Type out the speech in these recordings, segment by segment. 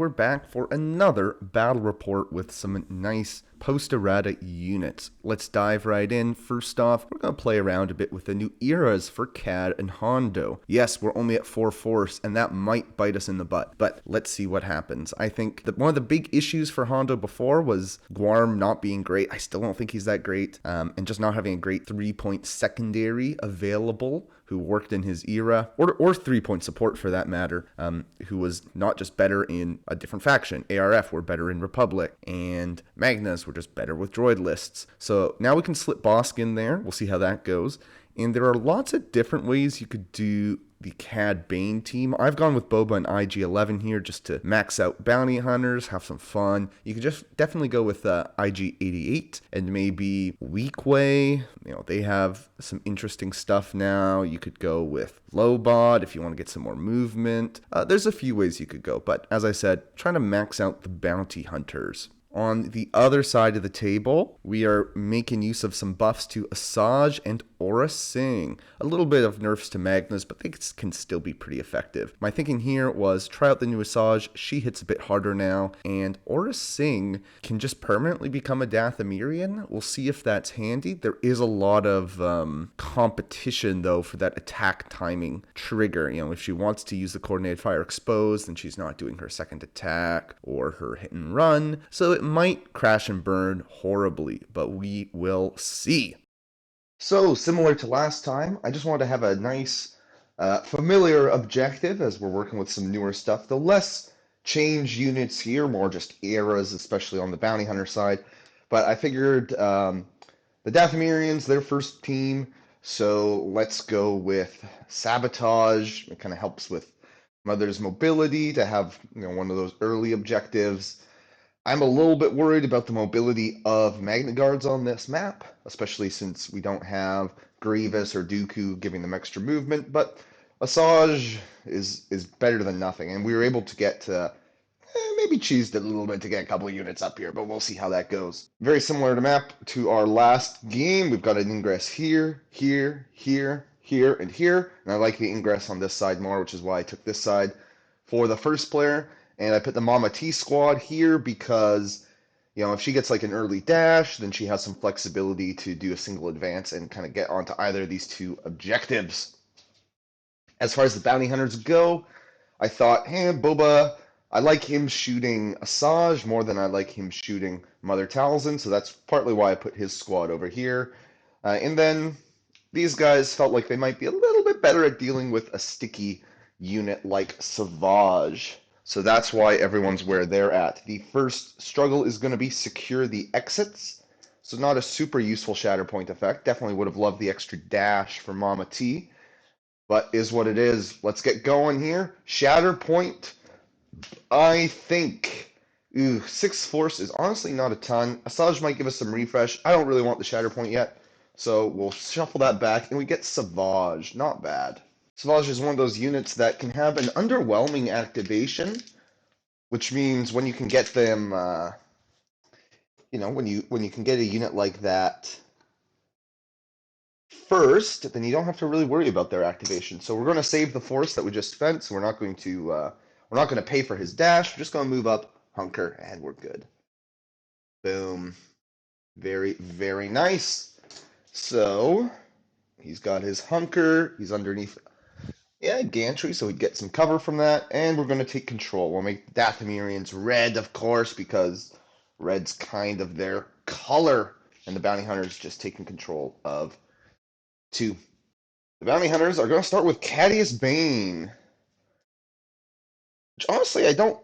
we're back for another battle report with some nice post-errata units. Let's dive right in. First off, we're going to play around a bit with the new eras for Cad and Hondo. Yes, we're only at 4 force, and that might bite us in the butt, but let's see what happens. I think that one of the big issues for Hondo before was Guarm not being great. I still don't think he's that great, and just not having a great 3-point secondary available who worked in his era, or 3-point support for that matter, who was not just better in a different faction. ARF were better in Republic, and Magnas were just better with droid lists. So now we can slip Bosk in there. We'll see how that goes. And there are lots of different ways you could do the Cad Bane team. I've gone with Boba and IG-11 here just to max out bounty hunters, have some fun. You could just definitely go with IG-88 and maybe Weequay. You know, they have some interesting stuff now. You could go with Lobot if you want to get some more movement. There's a few ways you could go, but as I said, trying to max out the bounty hunters. On the other side of the table, we are making use of some buffs to Asajj and Aura Singh. A little bit of nerfs to Magnus, but they can still be pretty effective. My thinking here was try out the new Asajj. She hits a bit harder now, and Aura Singh can just permanently become a Dathomirian. We'll see if that's handy. There is a lot of competition, though, for that attack timing trigger. You know, if she wants to use the Coordinated Fire Exposed, then she's not doing her second attack or her hit and run. So it might crash and burn horribly, but we will see. So, similar to last time, I just wanted to have a nice, familiar objective as we're working with some newer stuff. The less change units here, more just eras, especially on the bounty hunter side. But I figured the Dathomirians, their first team, so let's go with Sabotage. It kind of helps with Mother's mobility to have, you know, one of those early objectives. I'm a little bit worried about the mobility of Magnet Guards on this map, especially since we don't have Grievous or Dooku giving them extra movement, but Asajj is better than nothing, and we were able to get maybe cheesed it a little bit to get a couple of units up here, but we'll see how that goes. Very similar to map to our last game. We've got an ingress here, here, here, here, and here, and I like the ingress on this side more, which is why I took this side for the first player. And I put the Mama T squad here because, you know, if she gets like an early dash, then she has some flexibility to do a single advance and kind of get onto either of these two objectives. As far as the bounty hunters go, I thought, hey, Boba, I like him shooting Asajj more than I like him shooting Mother Talzin, so that's partly why I put his squad over here. And then these guys felt like they might be a little bit better at dealing with a sticky unit like Savage. So that's why everyone's where they're at. The first struggle is going to be secure the exits. So not a super useful Shatterpoint effect. Definitely would have loved the extra dash for Mama T. But is what it is. Let's get going here. Shatterpoint, I think. 6 force is honestly not a ton. Asajj might give us some refresh. I don't really want the Shatterpoint yet. So we'll shuffle that back and we get Savage. Not bad. Savage is one of those units that can have an underwhelming activation, which means when you can get them, you know, when you can get a unit like that first, then you don't have to really worry about their activation. So we're going to save the force that we just spent. So we're not going to pay for his dash. We're just going to move up, hunker, and we're good. Boom. Very, very nice. So he's got his hunker. He's underneath. Yeah, gantry, so we'd get some cover from that, and we're going to take control. We'll make Dathomirians red, of course, because red's kind of their color, and the bounty hunters just taking control of 2. The bounty hunters are going to start with Cadius Bane, which honestly I don't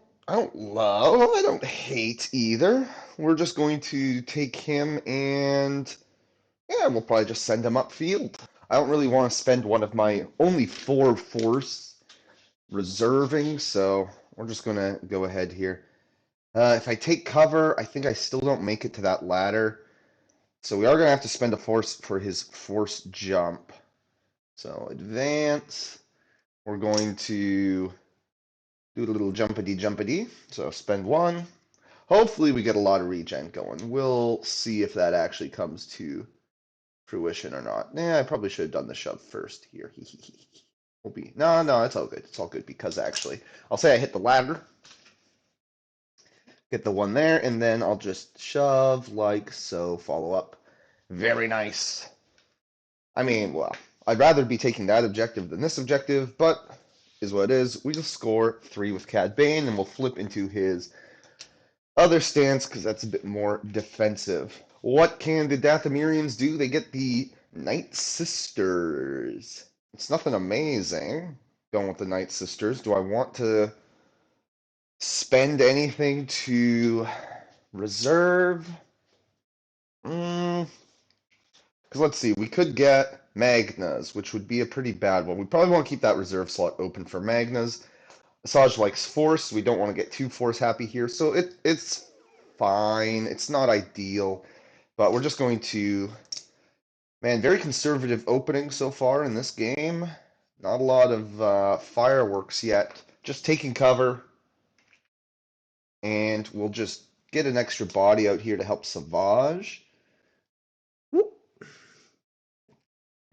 love, I don't hate either. We're just going to take him and, yeah, we'll probably just send him upfield. I don't really want to spend one of my only 4 force reserving, so we're just going to go ahead here. If I take cover, I think I still don't make it to that ladder. So we are going to have to spend a force for his force jump. So advance. We're going to do a little jumpity. So spend 1. Hopefully we get a lot of regen going. We'll see if that actually comes to fruition or not. I probably should have done the shove first here. No, it's all good. It's all good because actually, I'll say I hit the ladder. Get the one there, and then I'll just shove like so, follow up. Very nice. I mean, well, I'd rather be taking that objective than this objective, but is what it is. We just score 3 with Cad Bane, and we'll flip into his other stance because that's a bit more defensive. What can the Dathomirians do? They get the Night Sisters. It's nothing amazing going with the Night Sisters. Do I want to spend anything to reserve? Because let's see, we could get Magnas, which would be a pretty bad one. We probably want to keep that reserve slot open for Magnas. Asajj likes Force. We don't want to get too Force happy here, so it's fine. It's not ideal, but we're just going to... Man, very conservative opening so far in this game. Not a lot of fireworks yet. Just taking cover, and we'll just get an extra body out here to help Savage.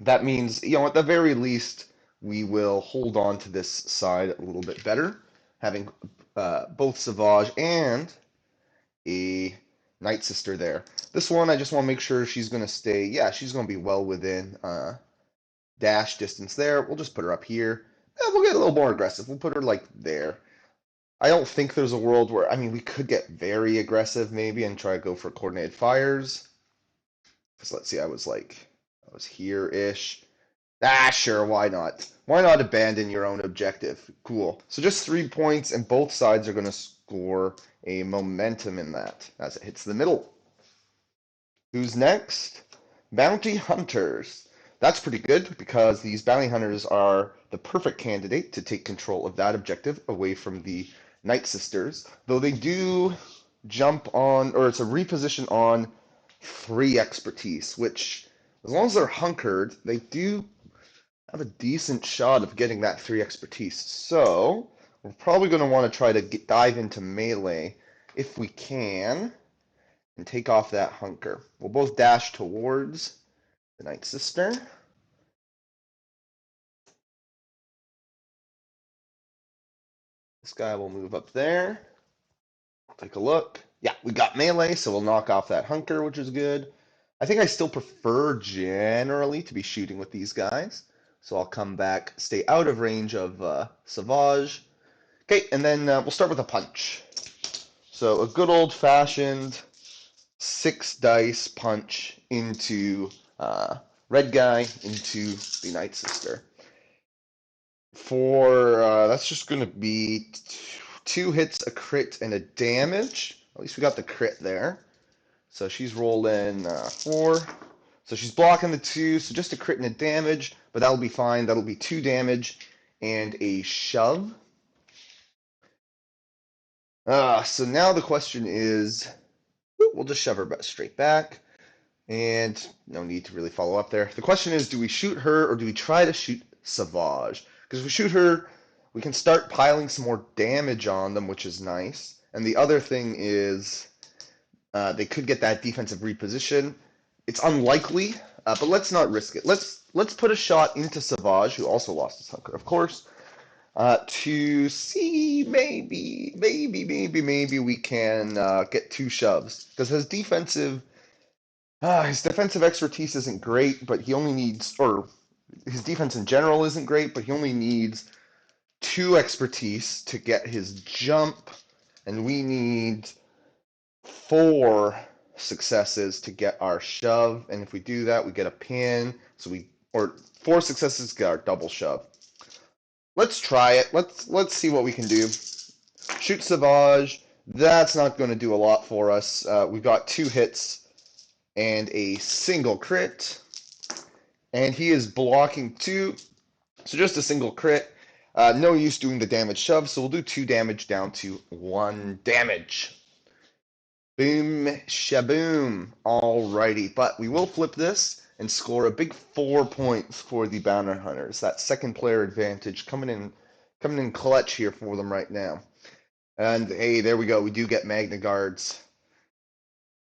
That means, at the very least, we will hold on to this side a little bit better, having both Savage and a Night Sister there. This one, I just want to make sure she's going to stay, yeah, she's going to be well within dash distance there. We'll just put her up here. We'll get a little more aggressive. We'll put her like there. I don't think there's a world where, I mean, we could get very aggressive maybe and try to go for coordinated fires. Because let's see, I was here-ish. Sure, why not? Why not abandon your own objective? Cool. So just 3 points, and both sides are going to score a momentum in that as it hits the middle. Who's next? Bounty Hunters. That's pretty good because these Bounty Hunters are the perfect candidate to take control of that objective away from the Night Sisters, though they do jump on, or it's a reposition on 3 expertise, which, as long as they're hunkered, they do have a decent shot of getting that 3 expertise. So, we're probably going to want to try to dive into melee if we can and take off that hunker. We'll both dash towards the Night Sister. This guy will move up there. Take a look. Yeah, we got melee, so we'll knock off that hunker, which is good. I think I still prefer generally to be shooting with these guys. So I'll come back, stay out of range of Savage. Okay, and then we'll start with a punch. So a good old-fashioned 6 dice punch into red guy, into the Night Sister. That's just going to be 2 hits, a crit, and a damage. At least we got the crit there. So she's rolling 4. So she's blocking the 2, so just a crit and a damage, but that'll be fine. That'll be 2 damage and a shove. So now the question is, we'll just shove her straight back, and no need to really follow up there. The question is, do we shoot her or do we try to shoot Savage? Because if we shoot her, we can start piling some more damage on them, which is nice. And the other thing is, they could get that defensive reposition. It's unlikely, but let's not risk it. Let's put a shot into Savage, who also lost his hunker, of course, to see maybe we can get 2 shoves, because his defensive expertise isn't great, but he only needs, or his defense in general isn't great, but he only needs 2 expertise to get his jump, and we need 4 successes to get our shove, and if we do that, we get a pin. Or 4 successes to get our double shove. Let's try it. Let's see what we can do. Shoot Savage. That's not going to do a lot for us. We've got 2 hits and a single crit, and he is blocking 2, so just a single crit. No use doing the damage shove, so we'll do 2 damage down to 1 damage. Boom, shaboom. Alrighty, but we will flip this and score a big 4 points for the Bounty Hunters. That second player advantage coming in clutch here for them right now. And hey, there we go. We do get Magna Guards,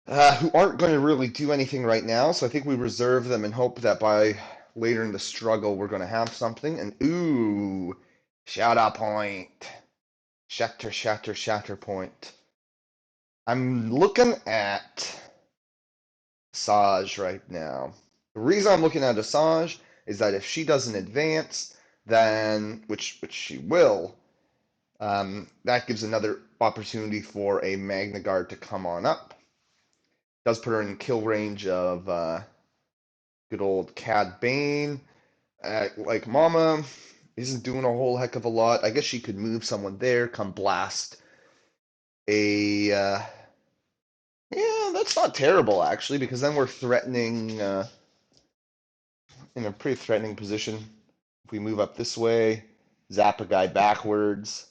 who aren't going to really do anything right now. So I think we reserve them and hope that by later in the struggle we're going to have something. And ooh, Shatterpoint, Shatterpoint. I'm looking at Saj right now. The reason I'm looking at Asajj is that if she doesn't advance, then which she will, that gives another opportunity for a Magna Guard to come on up. Does put her in kill range of good old Cad Bane. Like Mama isn't doing a whole heck of a lot. I guess she could move someone there, come blast a. Yeah, that's not terrible actually, because then we're threatening in a pretty threatening position. If we move up this way, zap a guy backwards.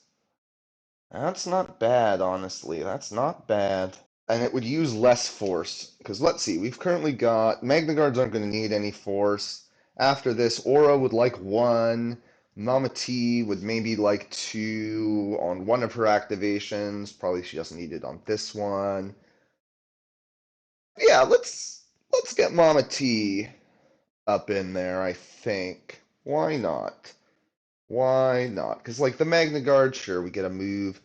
That's not bad, honestly. That's not bad. And it would use less force. Because let's see, we've currently got. Magna Guards aren't going to need any force. After this, Aura would like one. Mama T would maybe like two on one of her activations. Probably she doesn't need it on this one. Yeah, let's get Mama T up in there, I think. Why not? Why not? Because like the Magna Guard, sure, we get a move.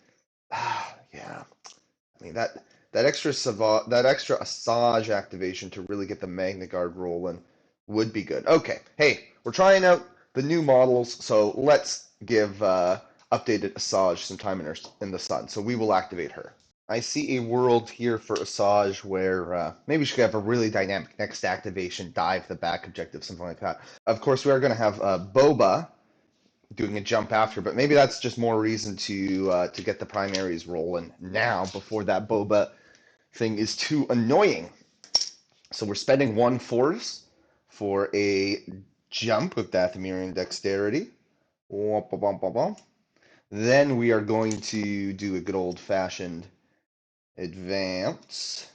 Yeah. I mean that extra Asajj activation to really get the Magna Guard rolling would be good. Okay, hey, we're trying out the new models, so let's give updated Asajj some time in the sun. So we will activate her. I see a world here for Asajj where maybe she could have a really dynamic next activation, dive the back objective, something like that. Of course, we are going to have Boba doing a jump after, but maybe that's just more reason to get the primaries rolling now before that Boba thing is too annoying. So we're spending one force for a jump with Dathomirian dexterity. Then we are going to do a good old-fashioned advance.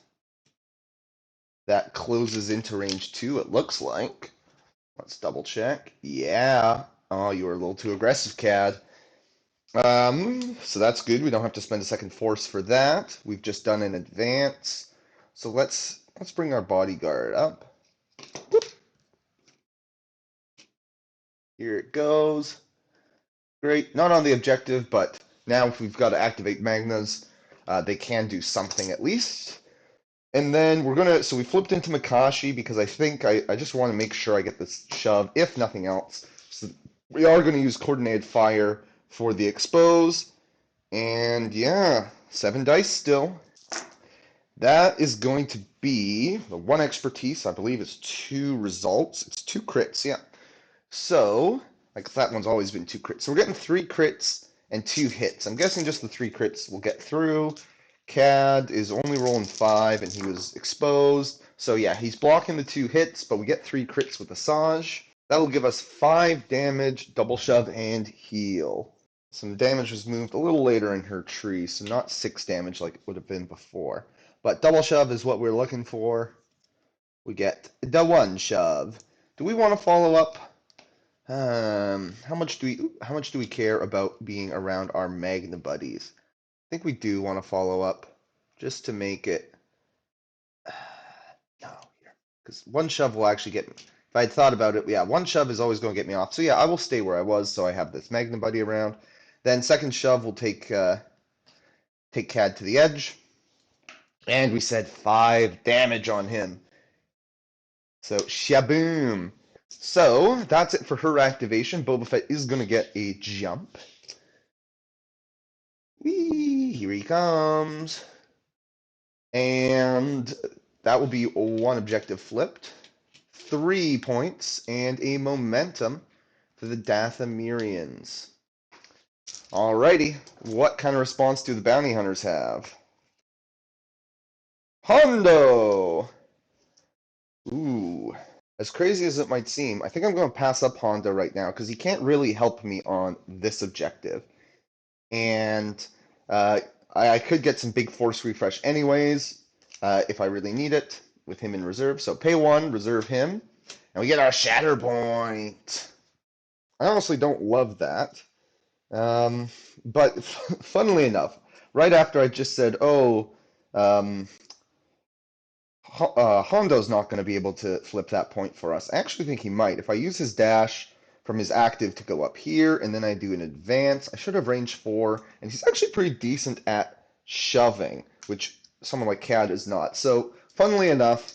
That closes into range 2, it looks like. Let's double check. Yeah. Oh, you were a little too aggressive, Cad. So that's good. We don't have to spend a second force for that. We've just done an advance. So let's bring our bodyguard up. Whoop. Here it goes. Great. Not on the objective, but now if we've got to activate Magnas, they can do something at least. And then so we flipped into Makashi because I think I just want to make sure I get this shove, if nothing else. So we are going to use coordinated fire for the expose. And yeah, 7 dice still. That is going to be the 1 expertise, I believe, is 2 results. It's 2 crits, yeah. So, like that one's always been 2 crits. So we're getting 3 crits and 2 hits. I'm guessing just the 3 crits will get through. Cad is only rolling 5 and he was exposed. So yeah, he's blocking the 2 hits, but we get 3 crits with Asajj. That'll give us 5 damage, double shove, and heal. Some damage was moved a little later in her tree, so not 6 damage like it would have been before. But double shove is what we're looking for. We get the 1 shove. Do we want to follow up? How much do we care about being around our Magna buddies? I think we do want to follow up, just to make it. No, because 1 shove will actually get me. If I had thought about it, yeah, 1 shove is always going to get me off. So yeah, I will stay where I was, so I have this Magna buddy around. Then second shove will take Cad to the edge, and we said 5 damage on him. So shaboom. So that's it for her activation. Boba Fett is going to get a jump. Whee! Here he comes. And that will be 1 objective flipped, 3 points, and a momentum for the Dathomirians. Alrighty, what kind of response do the bounty hunters have? Hondo! Ooh. As crazy as it might seem, I think I'm going to pass up Hondo right now because he can't really help me on this objective. And uh, I could get some big force refresh anyways if I really need it with him in reserve. So pay 1, reserve him, and we get our Shatterpoint. I honestly don't love that. But funnily enough, right after I just said, oh, um, Hondo's not going to be able to flip that point for us. I actually think he might. If I use his dash from his active to go up here, and then I do an advance, I should have range 4, and he's actually pretty decent at shoving, which someone like Cad is not. So, funnily enough,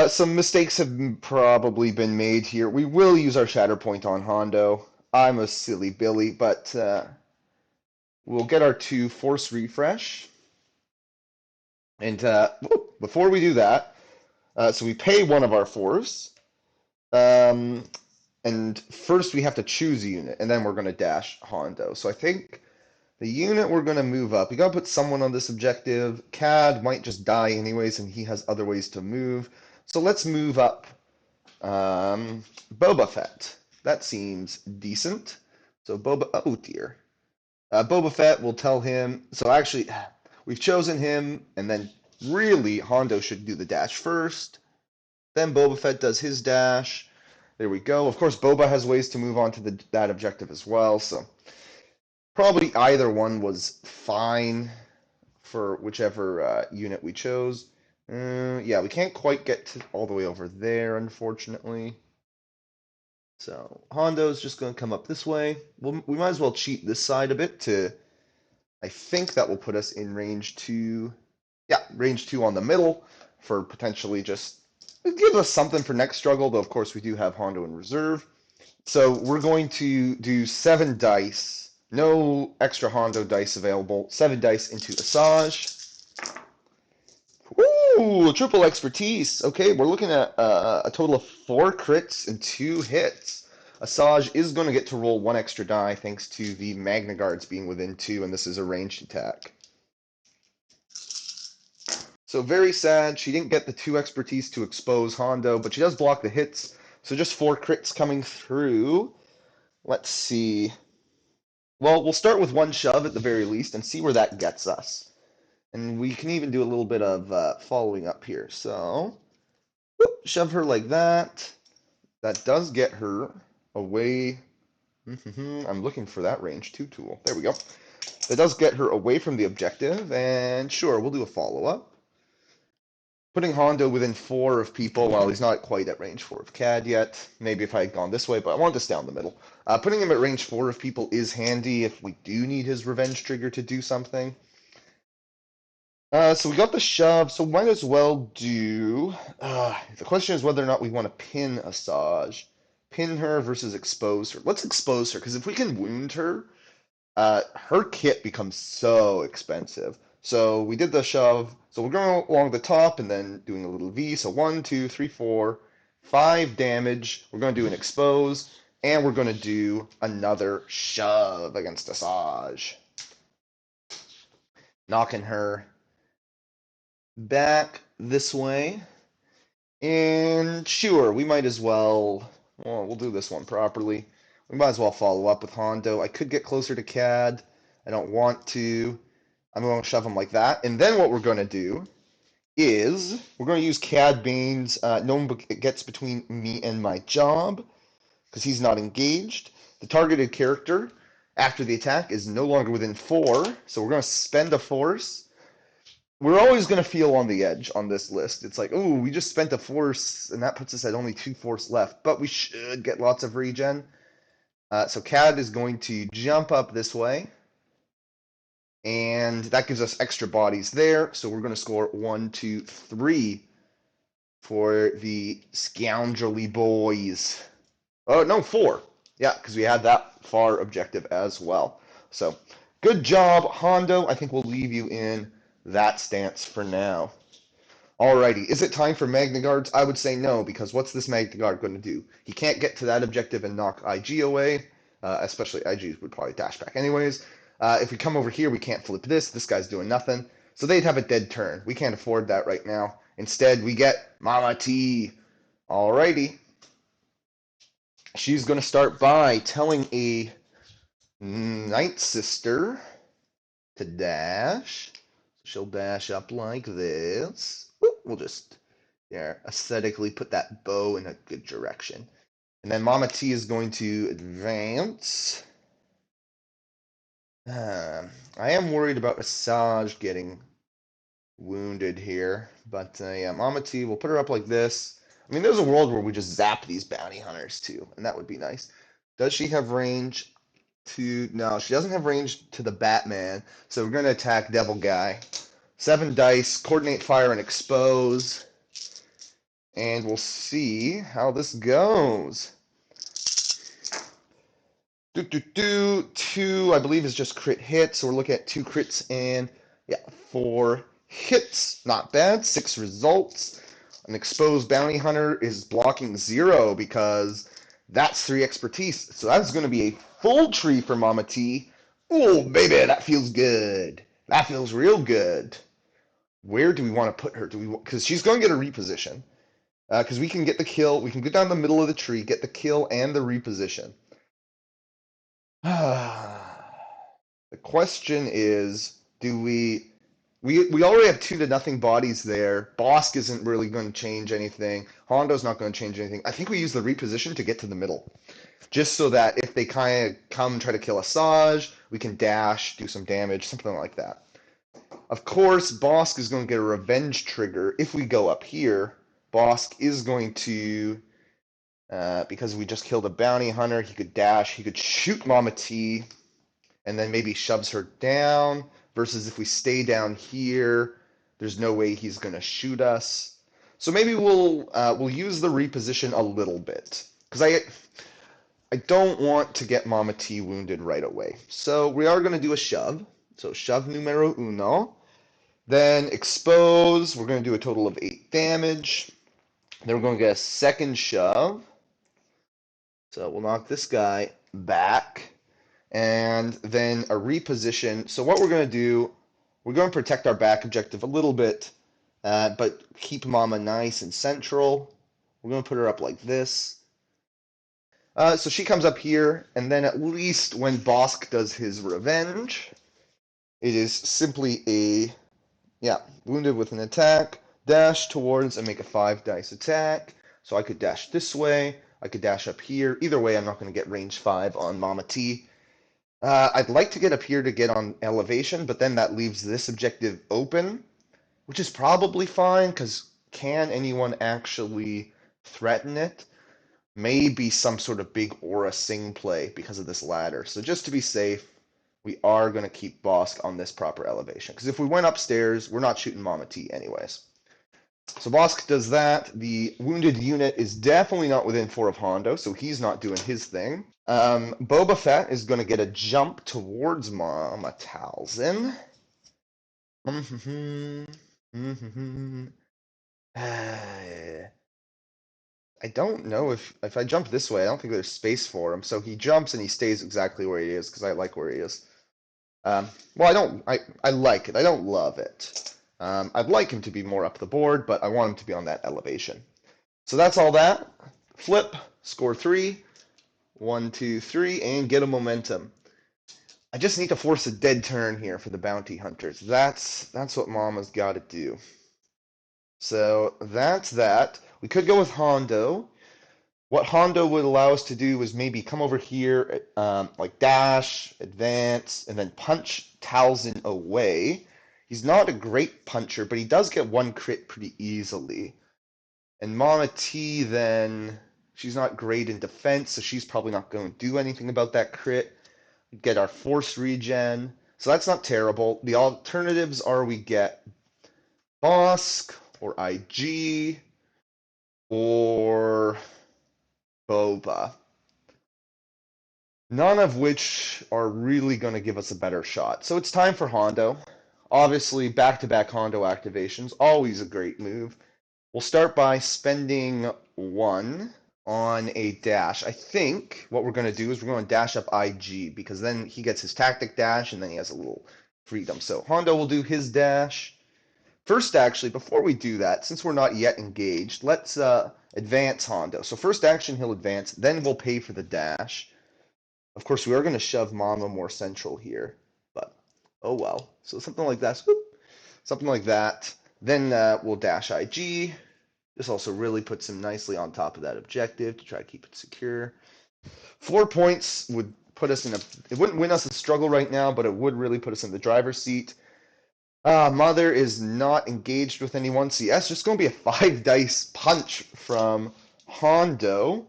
some mistakes have probably been made here. We will use our Shatterpoint on Hondo. I'm a silly Billy, but we'll get our 2 Force Refresh. And before we do that, so we pay one of our Force. Um, and first we have to choose a unit, and then we're going to dash Hondo. So I think the unit we're going to move up, we got to put someone on this objective. Cad might just die anyways, and he has other ways to move. So let's move up Boba Fett. That seems decent. So oh dear. Boba Fett will tell him, so actually, we've chosen him, and then really Hondo should do the dash first. Then Boba Fett does his dash. There we go. Of course, Boba has ways to move on to that objective as well, so probably either one was fine for whichever unit we chose. Yeah, we can't quite get all the way over there, unfortunately. So Hondo's just going to come up this way. We might as well cheat this side a bit to, I think that will put us in range 2. Yeah, range 2 on the middle for potentially just, it gives us something for next struggle, though of course we do have Hondo in reserve. So we're going to do 7 dice. No extra Hondo dice available. 7 dice into Asajj. Ooh, triple expertise. Okay, we're looking at a total of 4 crits and 2 hits. Asajj is going to get to roll 1 extra die thanks to the Magna Guards being within 2, and this is a ranged attack. So very sad. She didn't get the 2 expertise to expose Hondo, but she does block the hits. So just 4 crits coming through. Let's see. Well, we'll start with 1 shove at the very least and see where that gets us. And we can even do a little bit of following up here. So, whoop, shove her like that. That does get her away. I'm looking for that range 2 tool. There we go. That does get her away from the objective. And sure, we'll do a follow-up. Putting Hondo within 4 of people, while he's not quite at range 4 of Cad yet. Maybe if I had gone this way, but I want this down the middle. Putting him at range 4 of people is handy if we do need his revenge trigger to do something. So we got the shove, so might as well do... the question is whether or not we want to pin Asajj. Pin her versus expose her. Let's expose her, because if we can wound her, her kit becomes so expensive. So we did the shove. So we're going along the top and then doing a little V. So 1, 2, 3, 4, 5 damage. We're going to do an expose. And we're going to do another shove against Asajj. Knocking her back this way. And sure, we might as well... Well, we'll do this one properly. We might as well follow up with Hondo. I could get closer to Cad. I don't want to. I'm going to shove him like that. And then what we're going to do is we're going to use Cad Bane's no one gets between me and my job because he's not engaged. The targeted character after the attack is no longer within 4. So we're going to spend a force. We're always going to feel on the edge on this list. It's like, oh, we just spent a force, and that puts us at only 2 force left. But we should get lots of regen. So Cad is going to jump up this way. And that gives us extra bodies there. So we're going to score 1, 2, 3 for the scoundrelly boys. Oh, no, 4. Yeah, because we had that far objective as well. So good job, Hondo. I think we'll leave you in that stance for now. Alrighty, is it time for Magna Guards? I would say no, because what's this Magna Guard going to do? He can't get to that objective and knock IG away, especially IG would probably dash back anyways. If we come over here, we can't flip this. This guy's doing nothing. So they'd have a dead turn. We can't afford that right now. Instead, we get Mama T. Alrighty. She's going to start by telling a Night Sister to dash. She'll dash up like this. We'll just aesthetically put that bow in a good direction. And then Mama T is going to advance. I am worried about Asajj getting wounded here. But yeah, Mama T, we'll put her up like this. I mean, there's a world where we just zap these bounty hunters too, and that would be nice. Does she have range to... No, she doesn't have range to the Batman, so we're going to attack Devil Guy. 7 dice, coordinate, fire, and expose. And we'll see how this goes. 2, I believe, is just crit hits. So we're looking at 2 crits and, yeah, 4 hits. Not bad. 6 results. An exposed bounty hunter is blocking 0 because that's 3 expertise. So that's going to be a full tree for Mama T. Oh, baby, that feels good. That feels real good. Where do we want to put her? Because she's going to get a reposition. Because we can get the kill. We can go down the middle of the tree, get the kill and the reposition. The question is, do we already have 2-0 bodies there. Bosk isn't really going to change anything. Hondo's not going to change anything. I think we use the reposition to get to the middle. Just so that if they kind of come try to kill Asajj, we can dash, do some damage, something like that. Of course, Bosk is going to get a revenge trigger. If we go up here, Bosk is going to, because we just killed a bounty hunter, he could dash, he could shoot Mama T, and then maybe shoves her down, versus if we stay down here, there's no way he's going to shoot us. So maybe we'll use the reposition a little bit, because I don't want to get Mama T wounded right away. So we are going to do a shove. So shove numero uno. Then expose, we're going to do a total of 8 damage. Then we're going to get a second shove. So we'll knock this guy back. And then a reposition. So what we're going to do, we're going to protect our back objective a little bit, but keep Mama nice and central. We're going to put her up like this. So she comes up here, and then at least when Bosk does his revenge, it is simply a, wounded with an attack, dash towards and make a 5 dice attack. So I could dash this way, I could dash up here. Either way, I'm not going to get range 5 on Mama T. I'd like to get up here to get on elevation, but then that leaves this objective open, which is probably fine, because can anyone actually threaten it? Maybe some sort of big Aura Sing play because of this ladder. So just to be safe, we are going to keep Bosk on this proper elevation. Because if we went upstairs, we're not shooting Mama T anyways. So Bosk does that. The wounded unit is definitely not within 4 of Hondo, so he's not doing his thing. Boba Fett is going to get a jump towards Mama Talzin. I don't know if I jump this way, I don't think there's space for him. So he jumps and he stays exactly where he is because I like where he is. Well, I like it. I don't love it. I'd like him to be more up the board, but I want him to be on that elevation. So that's all that. Flip, score 3. 1, 2, 3, and get a momentum. I just need to force a dead turn here for the bounty hunters. That's what Mama's got to do. So that's that. We could go with Hondo. What Hondo would allow us to do is maybe come over here, like dash, advance, and then punch Talzin away. He's not a great puncher, but he does get 1 crit pretty easily. And Mama T then, she's not great in defense, so she's probably not going to do anything about that crit. Get our force regen. So that's not terrible. The alternatives are we get Bosk or IG or Boba. None of which are really going to give us a better shot. So it's time for Hondo. Obviously, back-to-back Hondo activations, always a great move. We'll start by spending 1 on a dash. I think what we're going to do is we're going to dash up IG, because then he gets his tactic dash, and then he has a little freedom. So Hondo will do his dash. First, actually, before we do that, since we're not yet engaged, let's advance Hondo. So first action, he'll advance, then we'll pay for the dash. Of course, we are going to shove Mama more central here, but oh well. So something like that. Something like that. Then we'll dash IG. This also really puts him nicely on top of that objective to try to keep it secure. 4 points would put us in a... It wouldn't win us a struggle right now, but it would really put us in the driver's seat. Mother is not engaged with anyone, so yes, just going to be a 5 dice punch from Hondo.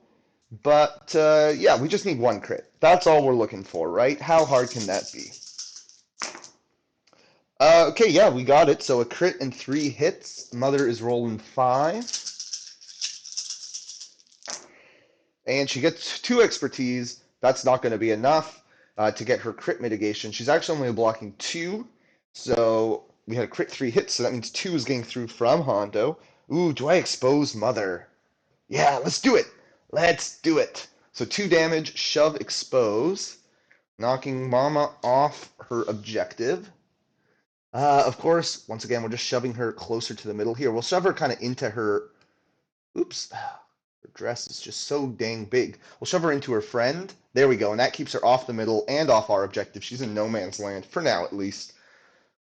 But, yeah, we just need 1 crit. That's all we're looking for, right? How hard can that be? Okay, yeah, we got it. So a crit and 3 hits. Mother is rolling 5. And she gets 2 expertise. That's not going to be enough to get her crit mitigation. She's actually only blocking 2. So we had a crit 3 hits, so that means 2 is getting through from Hondo. Ooh, do I expose Mother? Yeah, let's do it. Let's do it. So 2 damage, shove, expose, knocking Mama off her objective. Of course, once again, we're just shoving her closer to the middle here. We'll shove her kind of into her. Oops. Her dress is just so dang big. We'll shove her into her friend. There we go. And that keeps her off the middle and off our objective. She's in no man's land, for now at least.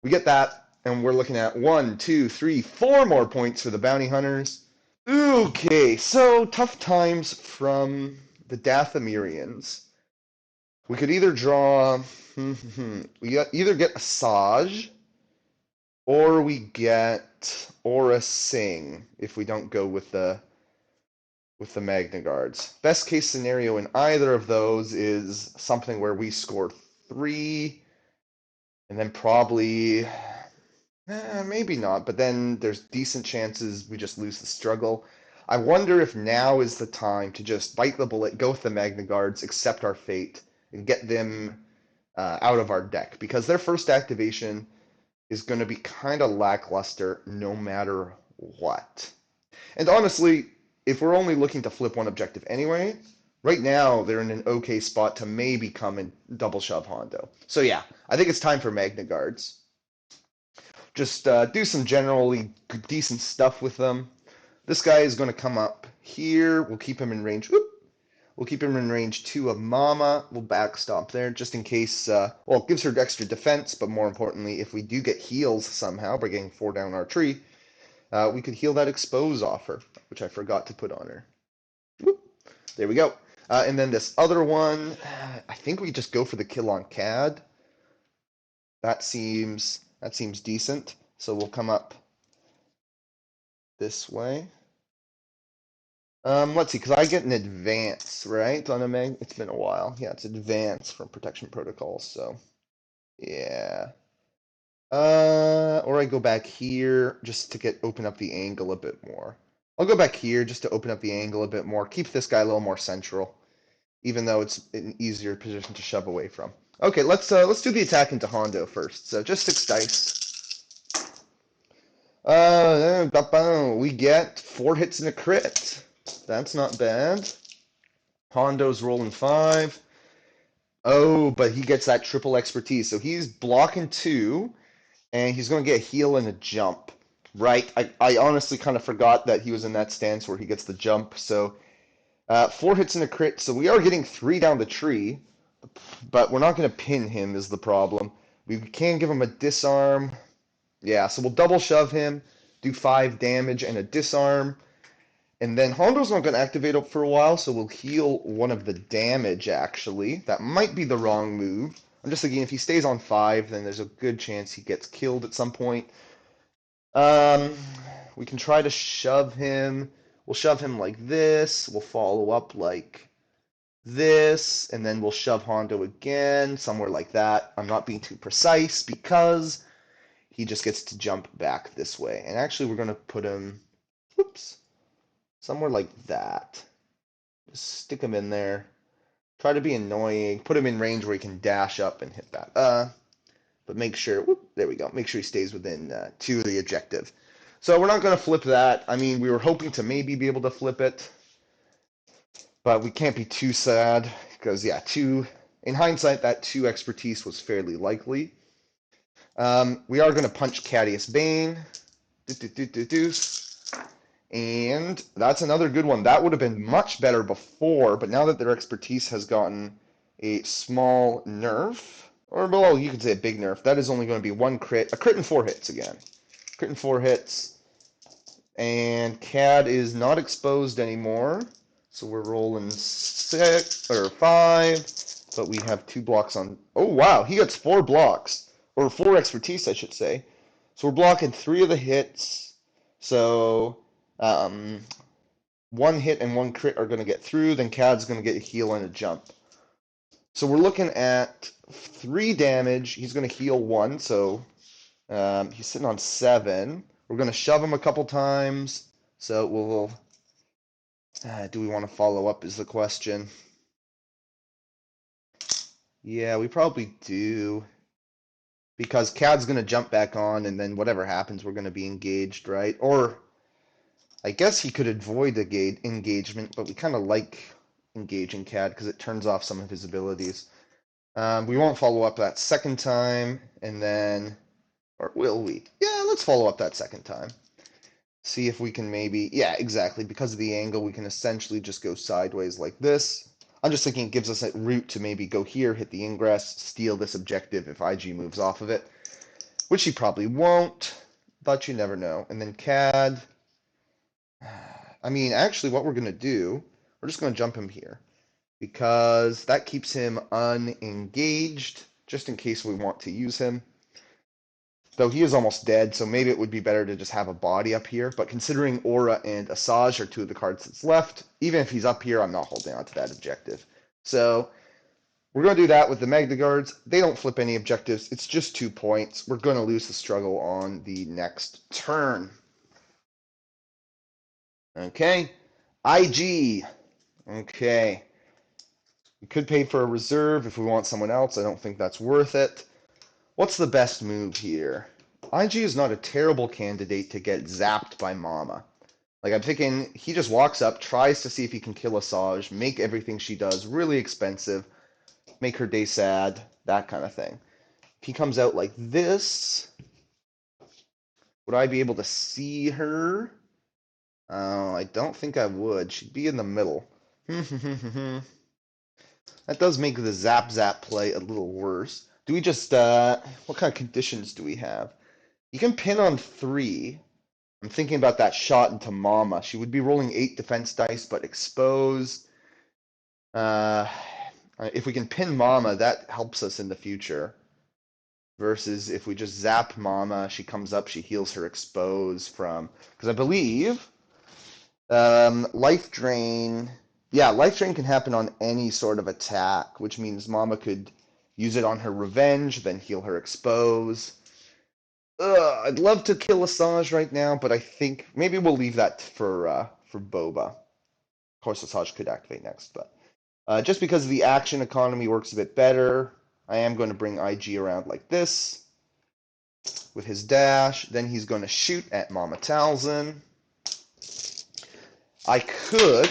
We get that, and we're looking at 1, 2, 3, 4 more points for the bounty hunters. Okay, so tough times from the Dathomirians. We could either draw. We either get Asajj, or we get Aura Sing if we don't go with the Magna Guards. Best case scenario in either of those is something where we score 3, and then probably, maybe not, but then there's decent chances we just lose the struggle. I wonder if now is the time to just bite the bullet, go with the Magna Guards, accept our fate, and get them out of our deck, because their first activation is going to be kind of lackluster no matter what. And honestly, if we're only looking to flip one objective anyway, right now they're in an okay spot to maybe come and double shove Hondo. So yeah, I think it's time for Magna Guards. Just do some generally decent stuff with them. This guy is going to come up here. We'll keep him in range. We'll keep him in range 2 of Mama. We'll backstop there just in case. Well, it gives her extra defense, but more importantly, if we do get heals somehow by getting 4 down our tree, we could heal that expose off her, which I forgot to put on her. Whoop. There we go. And then this other one, I think we just go for the kill on Cad. That seems decent. So we'll come up this way. Let's see, because I get an advance, right, on a mag. It's been a while. Yeah, it's advance from protection protocols. So yeah. Or I go back here just to open up the angle a bit more. I'll go back here just to open up the angle a bit more. Keep this guy a little more central, even though it's an easier position to shove away from. Okay, let's do the attack into Hondo first. So just 6 dice. We get 4 hits and a crit. That's not bad. Hondo's rolling 5. Oh, but he gets that triple expertise, so he's blocking 2, and he's going to get a heal and a jump. Right, I honestly kind of forgot that he was in that stance where he gets the jump. So 4 hits and a crit, so we are getting 3 down the tree, but we're not going to pin him is the problem. We can give him a disarm. Yeah, so we'll double shove him, do 5 damage and a disarm. And then Hondo's not going to activate up for a while, so we'll heal 1 of the damage, actually. That might be the wrong move. I'm just thinking if he stays on 5, then there's a good chance he gets killed at some point. Um, we can try to shove him. We'll shove him like this. We'll follow up like this, and then we'll shove Hondo again, somewhere like that. I'm not being too precise because he just gets to jump back this way. And actually, we're going to put him, whoops, somewhere like that. Just stick him in there. Try to be annoying. Put him in range where he can dash up and hit that. But make sure, whoop, there we go. Make sure he stays within 2 of the objective. So we're not going to flip that. I mean, we were hoping to maybe be able to flip it, but we can't be too sad because, yeah, 2. In hindsight, that 2 expertise was fairly likely. We are going to punch Cadius Bane. And that's another good one. That would have been much better before, but now that their expertise has gotten a small nerf, or well, you could say a big nerf, that is only going to be 1 crit, a crit and 4 hits again. Crit and 4 hits. And Cad is not exposed anymore, so we're rolling 6 or 5, but we have 2 blocks on. Oh wow, he gets 4 blocks, or 4 expertise, I should say. So we're blocking 3 of the hits. So 1 hit and 1 crit are going to get through. Then Cad's going to get a heal and a jump. So we're looking at 3 damage. He's going to heal 1, so He's sitting on 7. We're going to shove him a couple times. So we'll... do we want to follow up is the question. Yeah, we probably do. Because Cad's going to jump back on, and then whatever happens, we're going to be engaged, right? Or I guess he could avoid engagement, but we kind of like engaging Cad because it turns off some of his abilities. We won't follow up that second time, and then... Or will we? Yeah, let's follow up that second time. See if we can maybe... Yeah, exactly. Because of the angle, we can essentially just go sideways like this. I'm just thinking it gives us a route to maybe go here, hit the ingress, steal this objective if IG moves off of it. Which he probably won't, but you never know. And then Cad... I mean, actually, what we're going to do... We're just going to jump him here. Because that keeps him unengaged, just in case we want to use him. Though he is almost dead, so maybe it would be better to just have a body up here. But considering Aura and Asajj are 2 of the cards that's left, even if he's up here, I'm not holding on to that objective. So we're going to do that with the Magna Guards. They don't flip any objectives. It's just 2 points. We're going to lose the struggle on the next turn. Okay. IG. Okay. We could pay for a reserve if we want someone else. I don't think that's worth it. What's the best move here? IG is not a terrible candidate to get zapped by Mama. Like, I'm thinking he just walks up, tries to see if he can kill Asajj, make everything she does really expensive, make her day sad, that kind of thing. If he comes out like this, would I be able to see her? I don't think I would. She'd be in the middle. That does make the zap play a little worse. Do we just, what kind of conditions do we have? You can pin on 3. I'm thinking about that shot into Mama. She would be rolling 8 defense dice, but exposed. If we can pin Mama, that helps us in the future. Versus if we just zap Mama, she comes up, she heals her expose from... Because I believe Life Drain... Yeah, Life Drain can happen on any sort of attack, which means Mama could use it on her revenge, then heal her expose. I'd love to kill Asajj right now, but I think maybe we'll leave that for Boba. Of course, Asajj could activate next, but just because the action economy works a bit better, I am going to bring IG around like this with his dash. Then he's going to shoot at Mama Talzin. I could,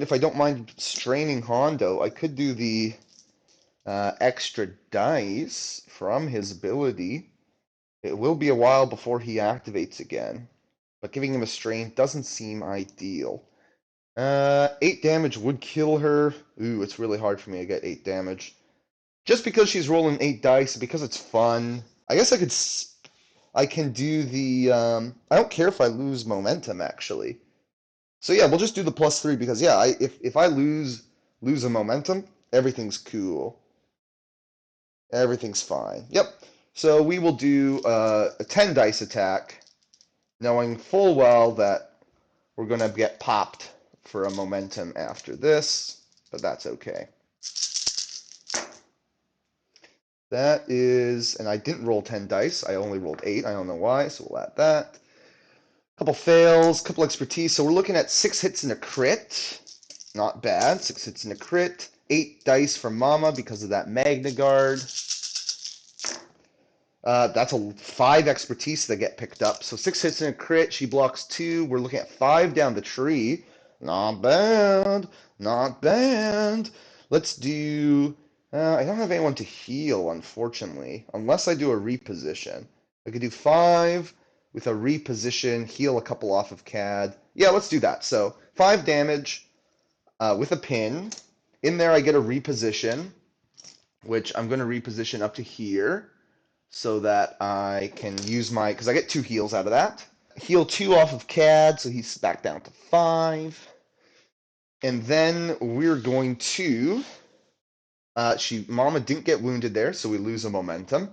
if I don't mind straining Hondo, I could do the extra dice from his ability. It will be a while before he activates again, but giving him a strain doesn't seem ideal. 8 damage would kill her. Ooh, it's really hard for me to get 8 damage. Just because she's rolling 8 dice, because it's fun. I guess I can do the, I don't care if I lose momentum, actually. So yeah, we'll just do the +3, because yeah, if I lose a momentum, everything's cool. Everything's fine. Yep. So we will do a 10 dice attack, knowing full well that we're going to get popped for a momentum after this, but that's okay. That is, and I didn't roll 10 dice, I only rolled 8, I don't know why, so we'll add that. Couple fails, couple expertise, so we're looking at 6 hits and a crit. Not bad, 6 hits and a crit. 8 dice for Mama because of that Magna Guard. That's a 5 expertise that get picked up. So 6 hits and a crit. She blocks 2. We're looking at 5 down the tree. Not bad. Not bad. Let's do... I don't have anyone to heal, unfortunately. Unless I do a reposition. I could do 5 with a reposition, heal a couple off of Cad. Yeah, let's do that. So 5 damage with a pin. In there I get a reposition, which I'm going to reposition up to here, so that I can use my... Because I get 2 heals out of that. Heal 2 off of Cad, so he's back down to 5. And then we're going to... Mama didn't get wounded there, so we lose a momentum.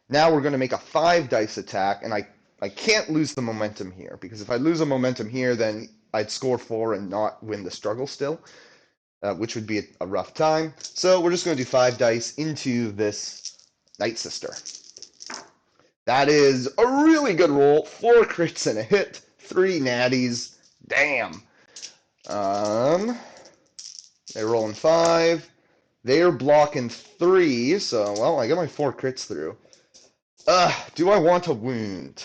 Now we're going to make a 5 dice attack, and I can't lose the momentum here, because if I lose a momentum here, then I'd score 4 and not win the struggle still, which would be a rough time. So we're just going to do 5 dice into this Night Sister. That is a really good roll. 4 crits and a hit, 3 natties. Damn. They're rolling 5. They're blocking 3, so, well, I got my 4 crits through. Do I want to wound?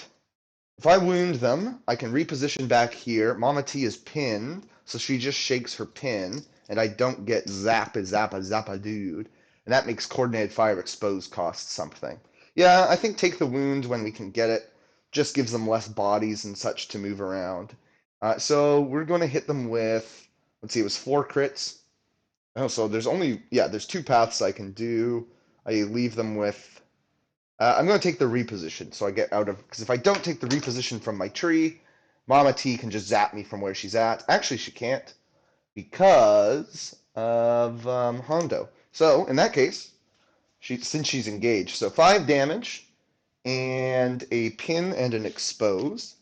If I wound them, I can reposition back here. Mama T is pinned, so she just shakes her pin, and I don't get zappa dude. And that makes coordinated fire exposed cost something. Yeah, I think take the wound when we can get it. Just gives them less bodies and such to move around. So we're going to hit them with, let's see, it was 4 crits. Oh, so there's 2 paths I can do. I leave them with I'm going to take the reposition, so I get out of... Because if I don't take the reposition from my tree, Mama T can just zap me from where she's at. Actually, she can't, because of Hondo. So, in that case, since she's engaged, so 5 damage, and a pin and an expose.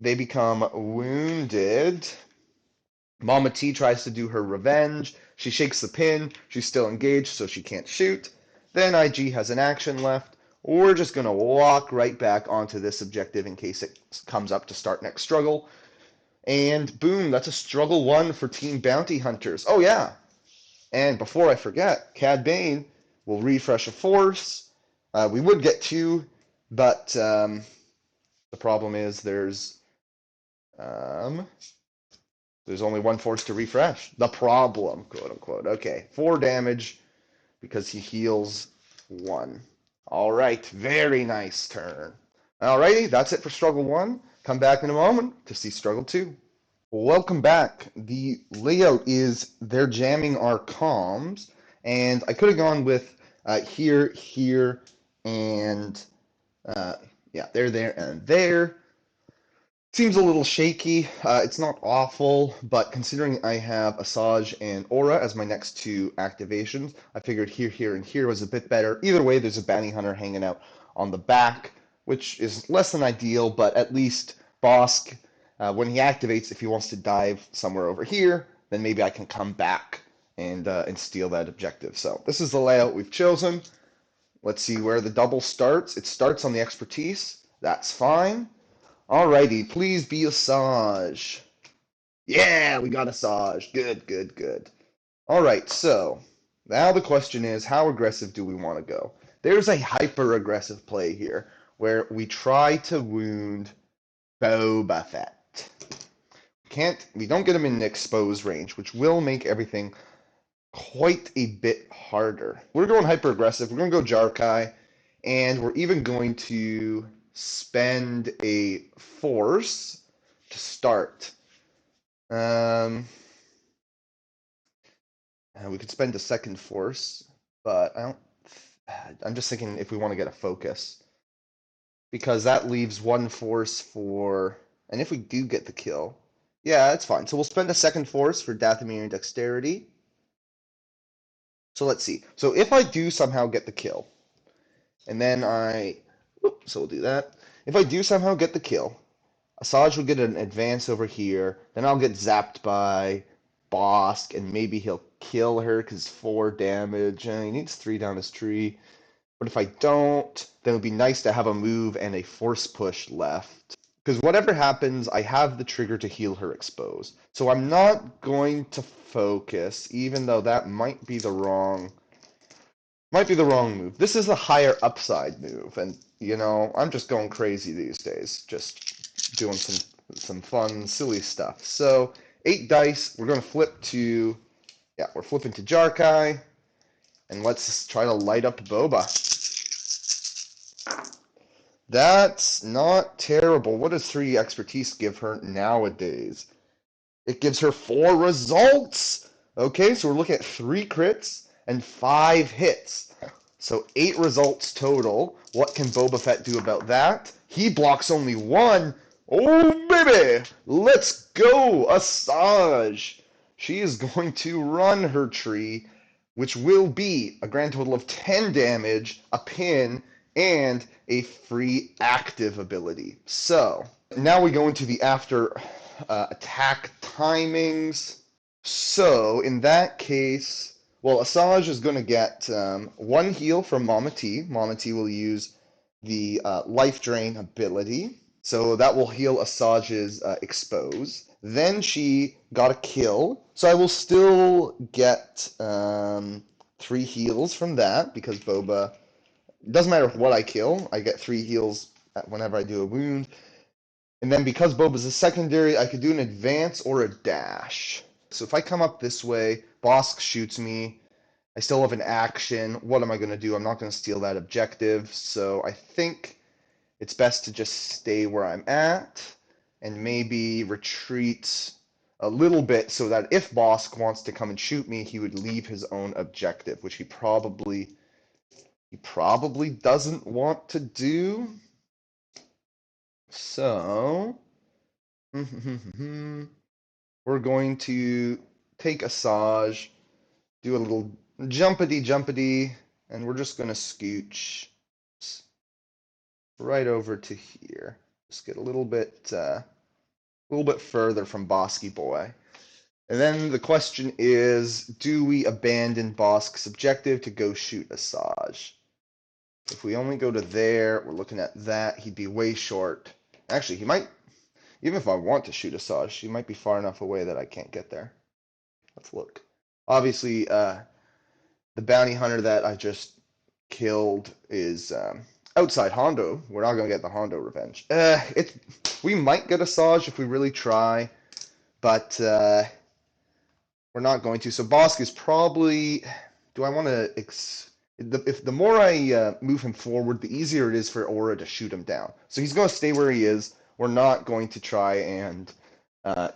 They become wounded. Mama T tries to do her revenge. She shakes the pin. She's still engaged, so she can't shoot. Then IG has an action left. We're just going to walk right back onto this objective in case it comes up to start next struggle. And boom, that's a struggle 1 for Team Bounty Hunters. Oh, yeah. And before I forget, Cad Bane will refresh a force. We would get 2, but the problem is there's only 1 force to refresh. The problem, quote unquote. Okay, 4 damage because he heals 1. All right, very nice turn. Alrighty, that's it for Struggle 1. Come back in a moment to see Struggle 2. Welcome back. The layout is they're jamming our comms, and I could have gone with here, here, and yeah, there, and there. Seems a little shaky. It's not awful, but considering I have Asajj and Aura as my next 2 activations, I figured here, here, and here was a bit better. Either way, there's a bounty hunter hanging out on the back, which is less than ideal, but at least Bosk, when he activates, if he wants to dive somewhere over here, then maybe I can come back and steal that objective. So this is the layout we've chosen. Let's see where the double starts. It starts on the expertise. That's fine. Alrighty, please be Asajj. Yeah, we got Asajj. Good, good, good. Alright, so now the question is, how aggressive do we want to go? There's a hyper-aggressive play here, where we try to wound Boba Fett. We don't get him in expose range, which will make everything quite a bit harder. We're going hyper-aggressive. We're going to go Jarkai, and we're even going to spend a force to start. We could spend a second force, but I'm just thinking if we want to get a focus, because that leaves 1 force for. And if we do get the kill, yeah, that's fine. So we'll spend a second force for Dathomir and Dexterity. So let's see. So if I do somehow get the kill, and then so we'll do that. If I do somehow get the kill, Asajj will get an advance over here. Then I'll get zapped by Bosk, and maybe he'll kill her because 4 damage. He needs 3 down his tree. But if I don't, then it would be nice to have a move and a force push left. Because whatever happens, I have the trigger to heal her expose. So I'm not going to focus, even though that might be the wrong move. This is the higher upside move, and I'm just going crazy these days, just doing some fun, silly stuff. So 8 dice. We're going to flip to, we're flipping to Jarkai, and let's try to light up Boba. That's not terrible. What does 3 expertise give her nowadays? It gives her 4 results. Okay, so we're looking at 3 crits and 5 hits. So 8 results total. What can Boba Fett do about that? He blocks only 1. Oh, baby! Let's go, Asajj! She is going to run her tree, which will be a grand total of 10 damage, a pin, and a free active ability. So, now we go into the after attack timings. So, in that case, Well, Asajj is going to get one heal from Mama T. Mama T will use the Life Drain ability. So that will heal Asajj's expose. Then she got a kill. So I will still get three heals from that because Boba. It doesn't matter what I kill, I get three heals whenever I do a wound. And then because Boba's a secondary, I could do an advance or a dash. So if I come up this way, Bosk shoots me. I still have an action. What am I going to do? I'm not going to steal that objective. So I think it's best to just stay where I'm at and maybe retreat a little bit so that if Bosk wants to come and shoot me, he would leave his own objective, which he probably doesn't want to do. So we're going to take Asajj, do a little jumpity jumpity, and we're just going to scooch right over to here. Just get a little bit further from Bosky Boy. And then the question is, do we abandon Bosk's objective to go shoot Asajj? If we only go to there, we're looking at that, he'd be way short. Actually, he might, even if I want to shoot Asajj, he might be far enough away that I can't get there. Let's look. Obviously, the bounty hunter that I just killed is outside Hondo. We're not going to get the Hondo revenge. We might get Asajj if we really try, but we're not going to. So Bosk is probably. Do I want to? If the more I move him forward, the easier it is for Aura to shoot him down. So he's going to stay where he is. We're not going to try and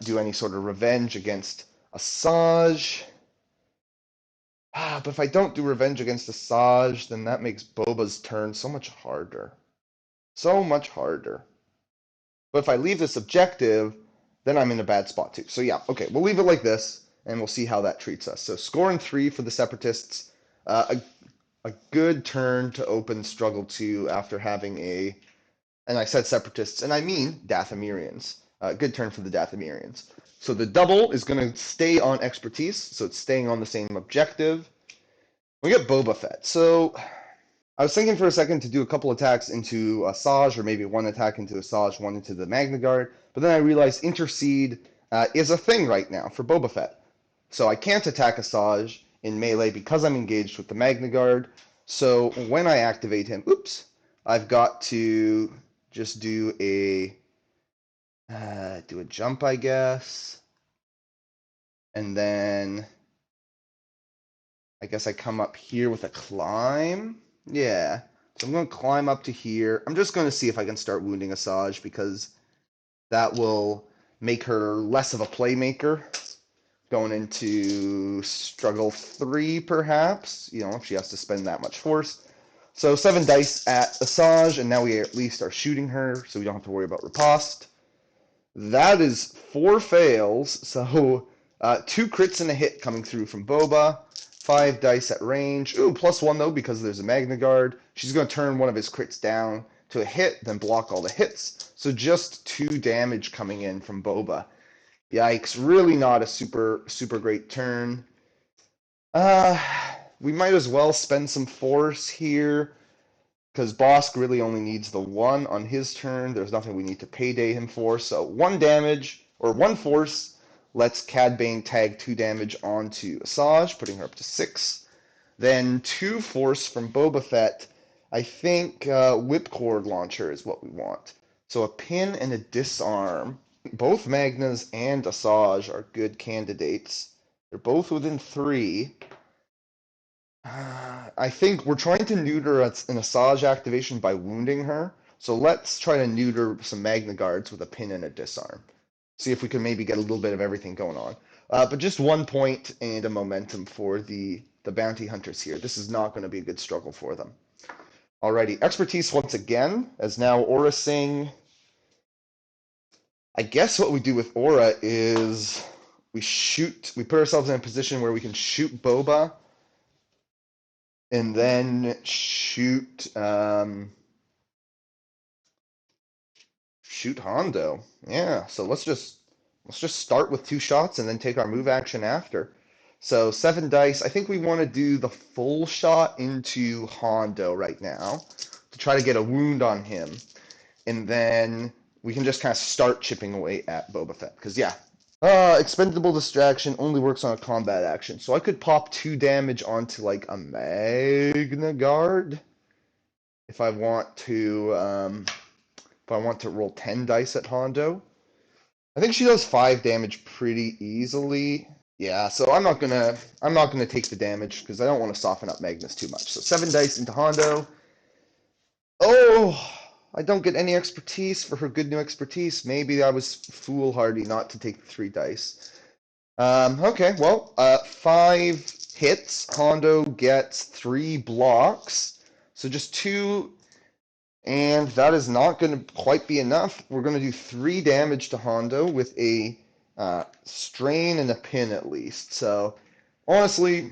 do any sort of revenge against Asajj. But if I don't do revenge against Asajj, then that makes Boba's turn so much harder. So much harder. But if I leave this objective, then I'm in a bad spot too. So yeah, okay, we'll leave it like this, and we'll see how that treats us. So scoring 3 for the Separatists. A good turn to open Struggle 2 after having and I said Separatists, and I mean Dathomirians. Good turn for the Dathomirians. So the double is going to stay on Expertise, so it's staying on the same objective. We get Boba Fett. So I was thinking for a second to do a couple attacks into Asajj, or maybe one attack into Asajj, one into the Magna Guard, but then I realized Intercede is a thing right now for Boba Fett. So I can't attack Asajj in melee because I'm engaged with the Magna Guard. So when I activate him, I've got to just do a jump, I guess, and then I guess I come up here with a climb. Yeah. So I'm going to climb up to here. I'm just going to see if I can start wounding Asajj because that will make her less of a playmaker going into struggle 3, perhaps, if she has to spend that much force. So 7 dice at Asajj, and now we at least are shooting her, so we don't have to worry about riposte. That is 4 fails, so 2 crits and a hit coming through from Boba. 5 dice at range. Ooh, +1 though because there's a Magna Guard. She's going to turn one of his crits down to a hit, then block all the hits. So just 2 damage coming in from Boba. Yikes, really not a super great turn. Uh, we might as well spend some force here because Bosk really only needs the 1 on his turn. There's nothing we need to payday him for. So 1 damage, or 1 force, lets Cad Bane tag 2 damage onto Asajj, putting her up to 6. Then 2 force from Boba Fett. I think Whipcord Launcher is what we want. So a pin and a disarm. Both Magnas and Asajj are good candidates. They're both within 3. I think we're trying to neuter an Asajj activation by wounding her. So let's try to neuter some Magna Guards with a pin and a disarm. See if we can maybe get a little bit of everything going on. But just 1 point and a momentum for the bounty hunters here. This is not going to be a good struggle for them. Alrighty, expertise once again, as now Aura Singh. I guess what we do with Aura is we put ourselves in a position where we can shoot Boba and then shoot Hondo. Yeah, so let's just start with 2 shots and then take our move action after. So 7 dice. I think we want to do the full shot into Hondo right now to try to get a wound on him. And then we can just kind of start chipping away at Boba Fett. Because, yeah. Expendable distraction only works on a combat action. So I could pop 2 damage onto, like, a Magna Guard if I want to, roll 10 dice at Hondo. I think she does 5 damage pretty easily. Yeah, so I'm not gonna take the damage because I don't want to soften up Magnus too much. So 7 dice into Hondo. Oh, I don't get any expertise for her good new expertise. Maybe I was foolhardy not to take the 3 dice. Okay, well, 5 hits. Hondo gets 3 blocks. So just 2, and that is not going to quite be enough. We're going to do 3 damage to Hondo with a strain and a pin at least. So, honestly,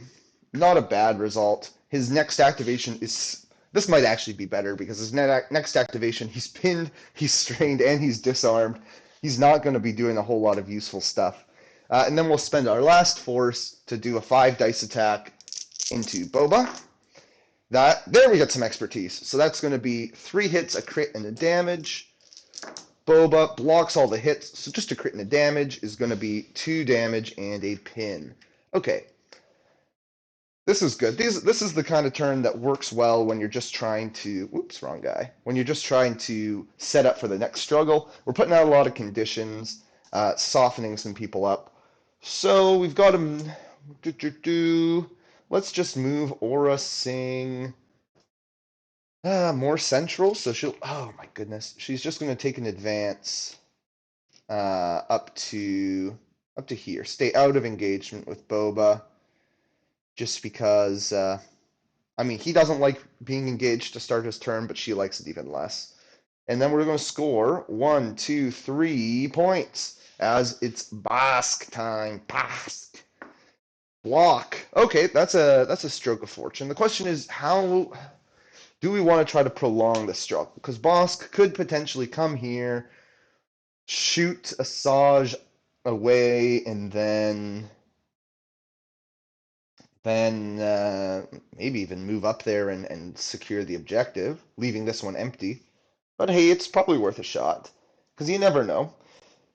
not a bad result. His next activation is. This might actually be better because his next activation, he's pinned, he's strained, and he's disarmed. He's not going to be doing a whole lot of useful stuff. And then we'll spend our last force to do a 5 dice attack into Boba. There we get some expertise. So that's going to be 3 hits, a crit, and a damage. Boba blocks all the hits, so just a crit and a damage is going to be 2 damage and a pin. Okay, this is good. This is the kind of turn that works well when you're just trying to... Oops, wrong guy. When you're just trying to set up for the next struggle. We're putting out a lot of conditions, softening some people up. So we've got him... Let's just move Aura Singh... more central, so she'll... Oh my goodness. She's just going to take an advance up to here. Stay out of engagement with Boba, just because... I mean, he doesn't like being engaged to start his turn, but she likes it even less. And then we're going to score 1, 2, 3 points as it's Bossk time. Bossk. Block. Okay, that's a stroke of fortune. The question is, how do we want to try to prolong the struggle? Because Bossk could potentially come here, shoot Asajj away, and then maybe even move up there and secure the objective, leaving this one empty. But hey, it's probably worth a shot, because you never know.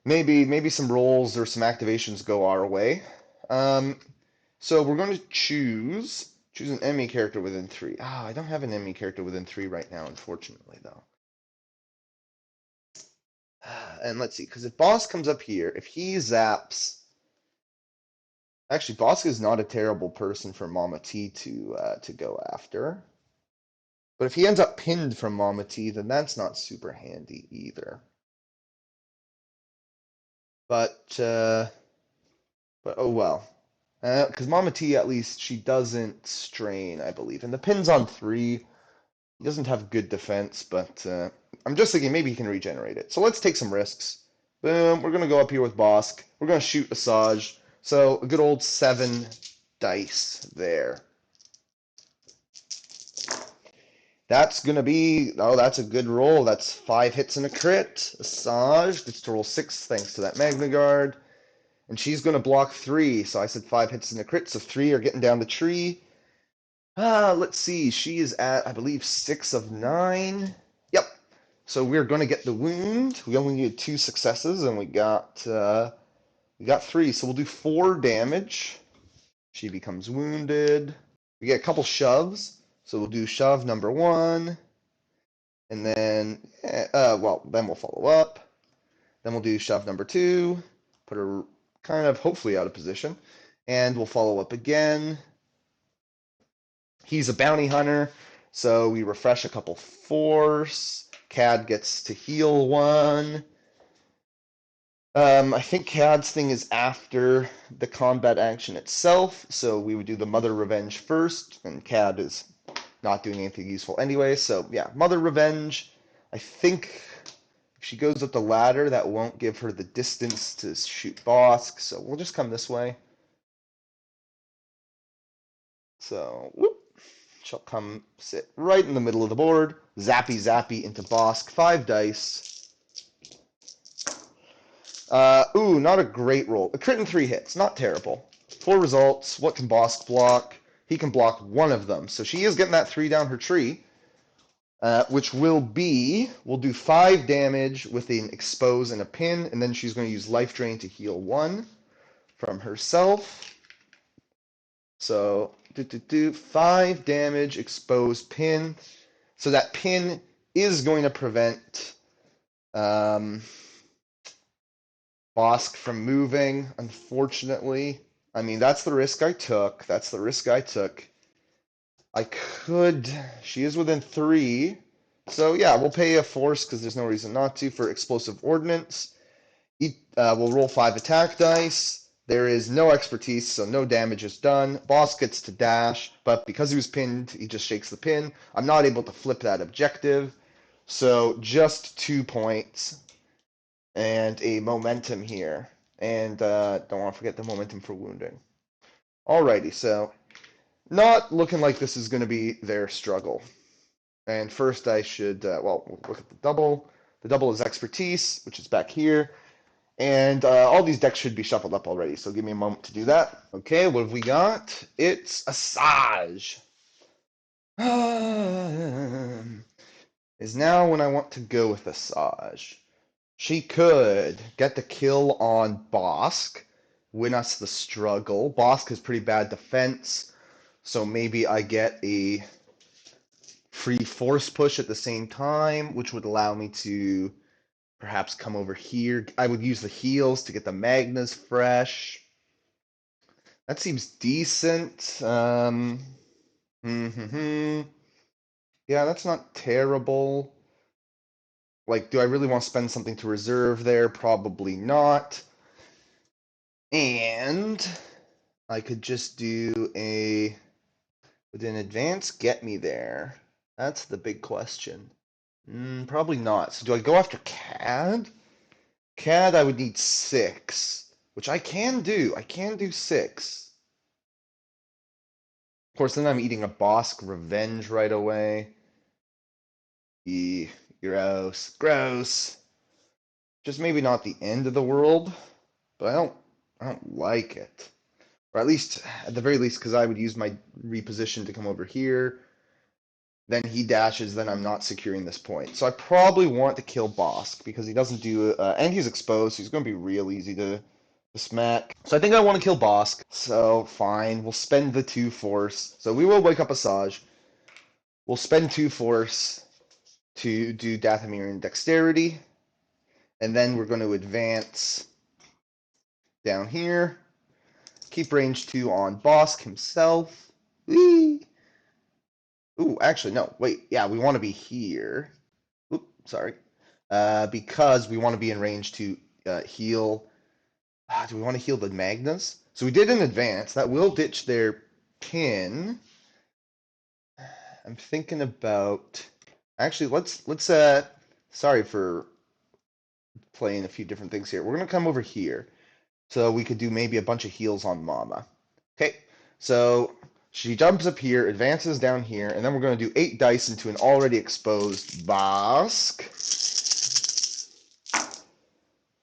Maybe some rolls or some activations go our way. So we're going to choose an enemy character within 3. I don't have an enemy character within 3 right now, unfortunately, though. And let's see, because if Boss comes up here, if he zaps... Actually, Bosk is not a terrible person for Mama T to go after. But if he ends up pinned from Mama T, then that's not super handy either. But oh well. Because Mama T, at least, she doesn't strain, I believe. And the pin's on 3. He doesn't have good defense, but I'm just thinking maybe he can regenerate it. So let's take some risks. Boom, we're going to go up here with Bosk. We're going to shoot Asajj. So a good old 7 dice there. That's going to be... Oh, that's a good roll. That's 5 hits and a crit. Asajj gets to roll 6 thanks to that Magna Guard. And she's going to block 3. So I said 5 hits and a crit, so 3 are getting down the tree. Let's see. She is at, I believe, 6 of 9. Yep. So we're going to get the wound. We only needed 2 successes, and we got 3. So we'll do 4 damage. She becomes wounded. We get a couple shoves. So we'll do shove number 1. And then, then we'll follow up. Then we'll do shove number 2. Put her kind of hopefully out of position. And we'll follow up again. He's a bounty hunter, so we refresh a couple force. Cad gets to heal 1. I think Cad's thing is after the combat action itself, so we would do the Mother Revenge first, and Cad is not doing anything useful anyway, so yeah, Mother Revenge. I think if she goes up the ladder, that won't give her the distance to shoot Bosk, so we'll just come this way. So, whoop. She'll come sit right in the middle of the board. Zappy zappy into Bosk. 5 dice. Not a great roll. A crit and 3 hits. Not terrible. 4 results. What can Bosk block? He can block one of them. So she is getting that 3 down her tree, which will be, we'll do 5 damage with an expose and a pin, and then she's going to use life drain to heal 1 from herself. So 5 damage, expose, pin. So that pin is going to prevent Bosk from moving, unfortunately. I mean, that's the risk I took. That's the risk I took. I could... She is within 3. So yeah, we'll pay a force because there's no reason not to for explosive ordnance. We'll roll 5 attack dice. There is no expertise, so no damage is done. Boss gets to dash, but because he was pinned, he just shakes the pin. I'm not able to flip that objective, so just 2 points and a momentum here. And don't want to forget the momentum for wounding. Alrighty, so not looking like this is going to be their struggle. And first I should, we'll look at the double. The double is expertise, which is back here. And all these decks should be shuffled up already, so give me a moment to do that. Okay, what have we got? It's Asajj. Is now when I want to go with Asajj. She could get the kill on Bosk, win us the struggle. Bosk has pretty bad defense, so maybe I get a free force push at the same time, which would allow me to perhaps come over here. I would use the heals to get the Magnas fresh. That seems decent. Yeah, that's not terrible. Like, do I really want to spend something to reserve there? Probably not. And I could just do a... Would an advance get me there? That's the big question. Probably not. So do I go after Cad? Cad, I would need 6, which I can do. I can do 6. Of course, then I'm eating a Bosk Revenge right away. Gross. Gross. Just maybe not the end of the world, but I don't like it. Or at least, at the very least, because I would use my reposition to come over here. Then he dashes, then I'm not securing this point. So I probably want to kill Bosk, because he doesn't do... and he's exposed, so he's going to be real easy to smack. So I think I want to kill Bosk. So, fine. We'll spend the 2 force. So we will wake up Asajj. We'll spend 2 force to do Dathomir and Dexterity. And then we're going to advance down here. Keep range 2 on Bosk himself. Whee! Ooh, actually, no. Wait, yeah, we want to be here. Oop, sorry. Because we want to be in range to heal... do we want to heal the Magnas? So we did in advance. That will ditch their pin. I'm thinking about... Actually, let's sorry for playing a few different things here. We're going to come over here. So we could do maybe a bunch of heals on Mama. Okay, so she jumps up here, advances down here, and then we're going to do 8 dice into an already exposed Bosk.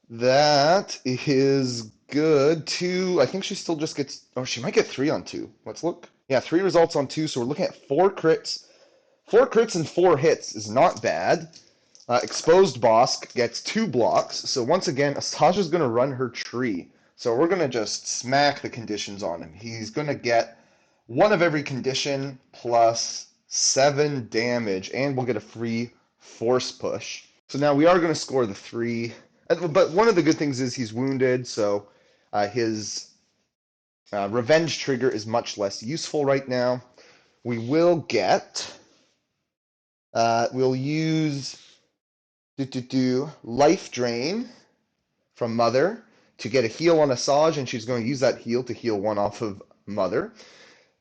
That is good. 2, I think she still just gets... Oh, she might get 3 on 2. Let's look. Yeah, 3 results on 2, so we're looking at 4 crits. 4 crits and 4 hits is not bad. Exposed Bosk gets 2 blocks, so once again, Asajj is going to run her tree. So we're going to just smack the conditions on him. He's going to get 1 of every condition plus 7 damage, and we'll get a free force push. So now we are going to score the 3. But one of the good things is he's wounded, so his revenge trigger is much less useful right now. We will get... we'll use... Life Drain from Mother to get a heal on Asajj, and she's going to use that heal to heal 1 off of Mother.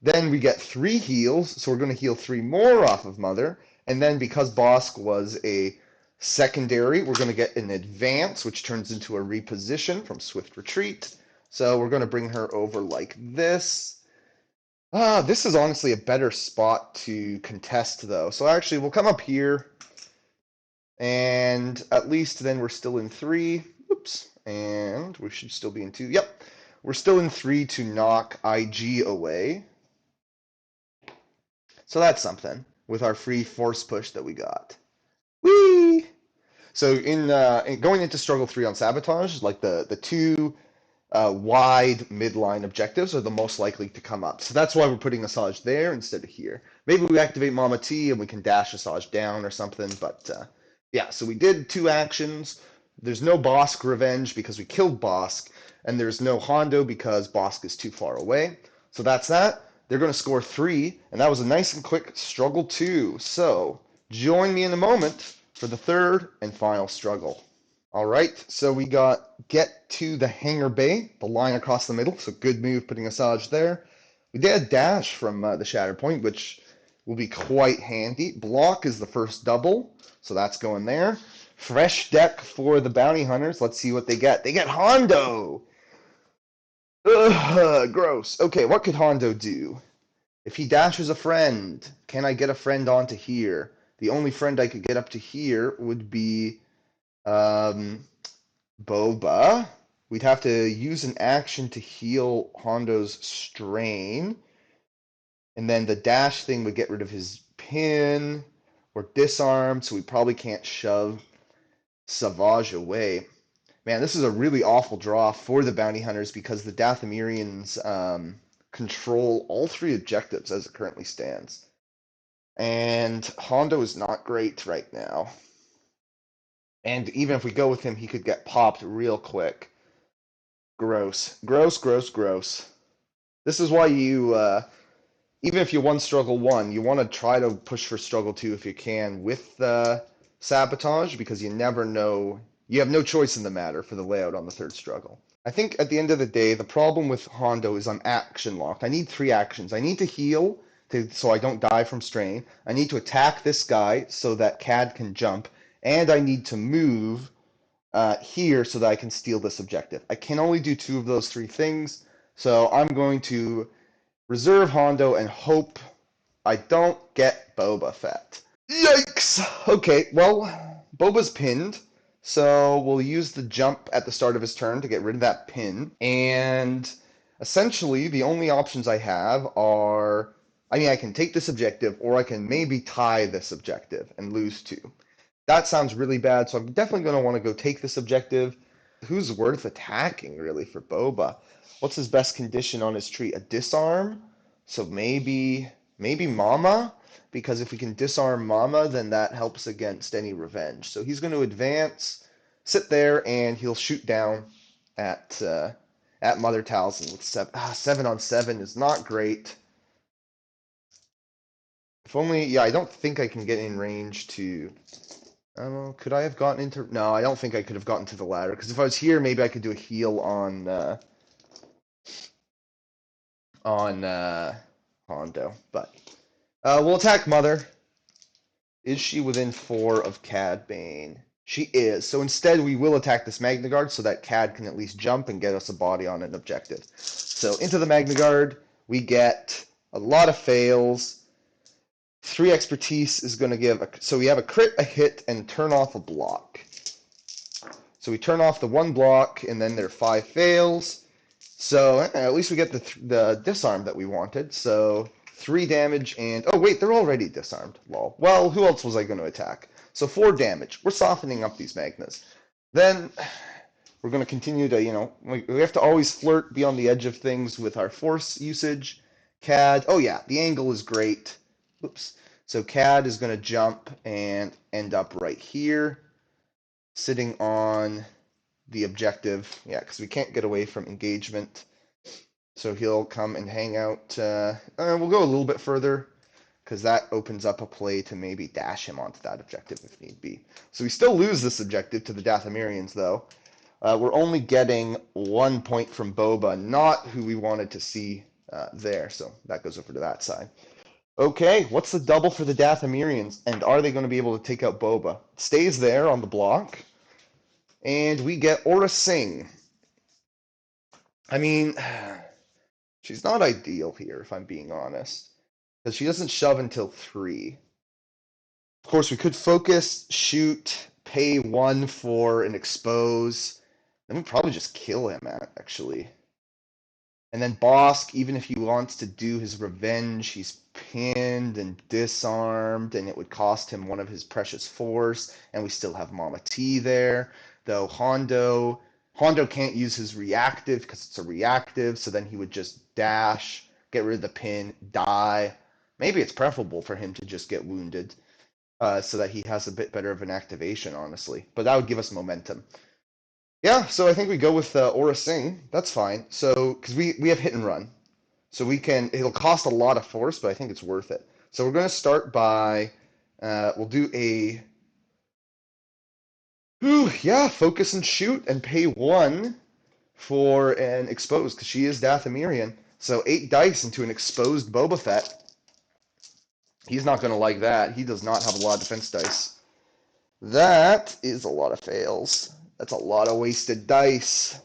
Then we get 3 heals, so we're going to heal 3 more off of Mother. And then because Bosk was a secondary, we're going to get an advance, which turns into a reposition from Swift Retreat. So we're going to bring her over like this. This is honestly a better spot to contest, though. So actually, we'll come up here. And at least then we're still in 3. Oops. And we should still be in 2. Yep. We're still in 3 to knock IG away. So that's something with our free force push that we got. Whee! So in going into struggle 3 on sabotage, like the two wide midline objectives are the most likely to come up. So that's why we're putting Asajj there instead of here. Maybe we activate Mama T and we can dash Asajj down or something. But yeah, so we did 2 actions. There's no Bosk revenge because we killed Bosk, and there's no Hondo because Bosk is too far away. So that's that. They're going to score 3, and that was a nice and quick struggle 2. So join me in a moment for the third and final struggle. All right, so we got get to the hangar bay, the line across the middle, so good move putting Asajj there. We did a dash from the Shatterpoint, which will be quite handy. Block is the first double, so that's going there. Fresh deck for the bounty hunters. Let's see what they get. They get Hondo! Ugh, gross. Okay, what could Hondo do? If he dashes a friend, can I get a friend onto here? The only friend I could get up to here would be Boba. We'd have to use an action to heal Hondo's strain. And then the dash thing would get rid of his pin or disarm, so we probably can't shove Savage away. Man, this is a really awful draw for the bounty hunters because the Dathomirians control all 3 objectives as it currently stands. And Hondo is not great right now. And even if we go with him, he could get popped real quick. Gross. Gross, gross, gross. This is why you, even if you won Struggle 1, you want to try to push for Struggle 2 if you can with Sabotage, because you never know. You have no choice in the matter for the layout on the third struggle. I think at the end of the day, the problem with Hondo is I'm action locked. I need 3 actions. I need to heal so I don't die from strain. I need to attack this guy so that Cad can jump. And I need to move here so that I can steal this objective. I can only do 2 of those 3 things, so I'm going to reserve Hondo and hope I don't get Boba Fett. Yikes! Okay, well, Boba's pinned, so we'll use the jump at the start of his turn to get rid of that pin, and essentially the only options I have are, I mean, I can take this objective, or I can maybe tie this objective and lose 2. That sounds really bad, so I'm definitely going to want to go take this objective. Who's worth attacking, really, for Boba? What's his best condition on his tree? A disarm? So maybe Mama? Because if we can disarm Mama, then that helps against any revenge. So he's going to advance, sit there, and he'll shoot down at Mother Talzin with 7 on 7 is not great. If only, yeah, I don't think I can get in range to... could I have gotten into... No, I don't think I could have gotten to the ladder, because if I was here, maybe I could do a heal on Hondo. But we'll attack Mother. Is she within 4 of Cad Bane? She is. So instead, we will attack this Magna Guard so that Cad can at least jump and get us a body on an objective. So into the Magna Guard, we get a lot of fails. 3 expertise is going to give... So we have a crit, a hit, and turn off a block. So we turn off the 1 block, and then there are 5 fails. So at least we get the disarm that we wanted. So 3 damage and... Oh, wait, they're already disarmed. Lol. Well, who else was I going to attack? So 4 damage. We're softening up these Magnas. Then we're going to continue to, we have to always flirt, be on the edge of things with our force usage. Cad... Oh, yeah, the angle is great. Oops. So Cad is going to jump and end up right here, sitting on the objective. Yeah, because we can't get away from engagement. So he'll come and hang out. We'll go a little bit further, because that opens up a play to maybe dash him onto that objective if need be. So we still lose this objective to the Dathomirians, though. We're only getting 1 point from Boba, not who we wanted to see there. So that goes over to that side. Okay, what's the double for the Dathomirians? And are they going to be able to take out Boba? It stays there on the block. And we get Aura Singh. I mean, she's not ideal here, if I'm being honest. Because she doesn't shove until 3. Of course, we could focus, shoot, pay 1 for an expose. Then we'd probably just kill him, actually. And then Bosk, even if he wants to do his revenge, he's pinned and disarmed, and it would cost him one of his precious force. And we still have Mama T there, though Hondo can't use his reactive because it's a reactive. So then he would just dash, get rid of the pin, die. Maybe it's preferable for him to just get wounded, so that he has a bit better of an activation, honestly. But that would give us momentum. Yeah, so I think we go with Aura Singh. That's fine. So, because we have hit and run. So we can, it'll cost a lot of force, but I think it's worth it. So we're going to start by, we'll do a, focus and shoot and pay 1 for an exposed, because she is Dathomirian. So 8 dice into an exposed Boba Fett. He's not going to like that. He does not have a lot of defense dice. That is a lot of fails. That's a lot of wasted dice.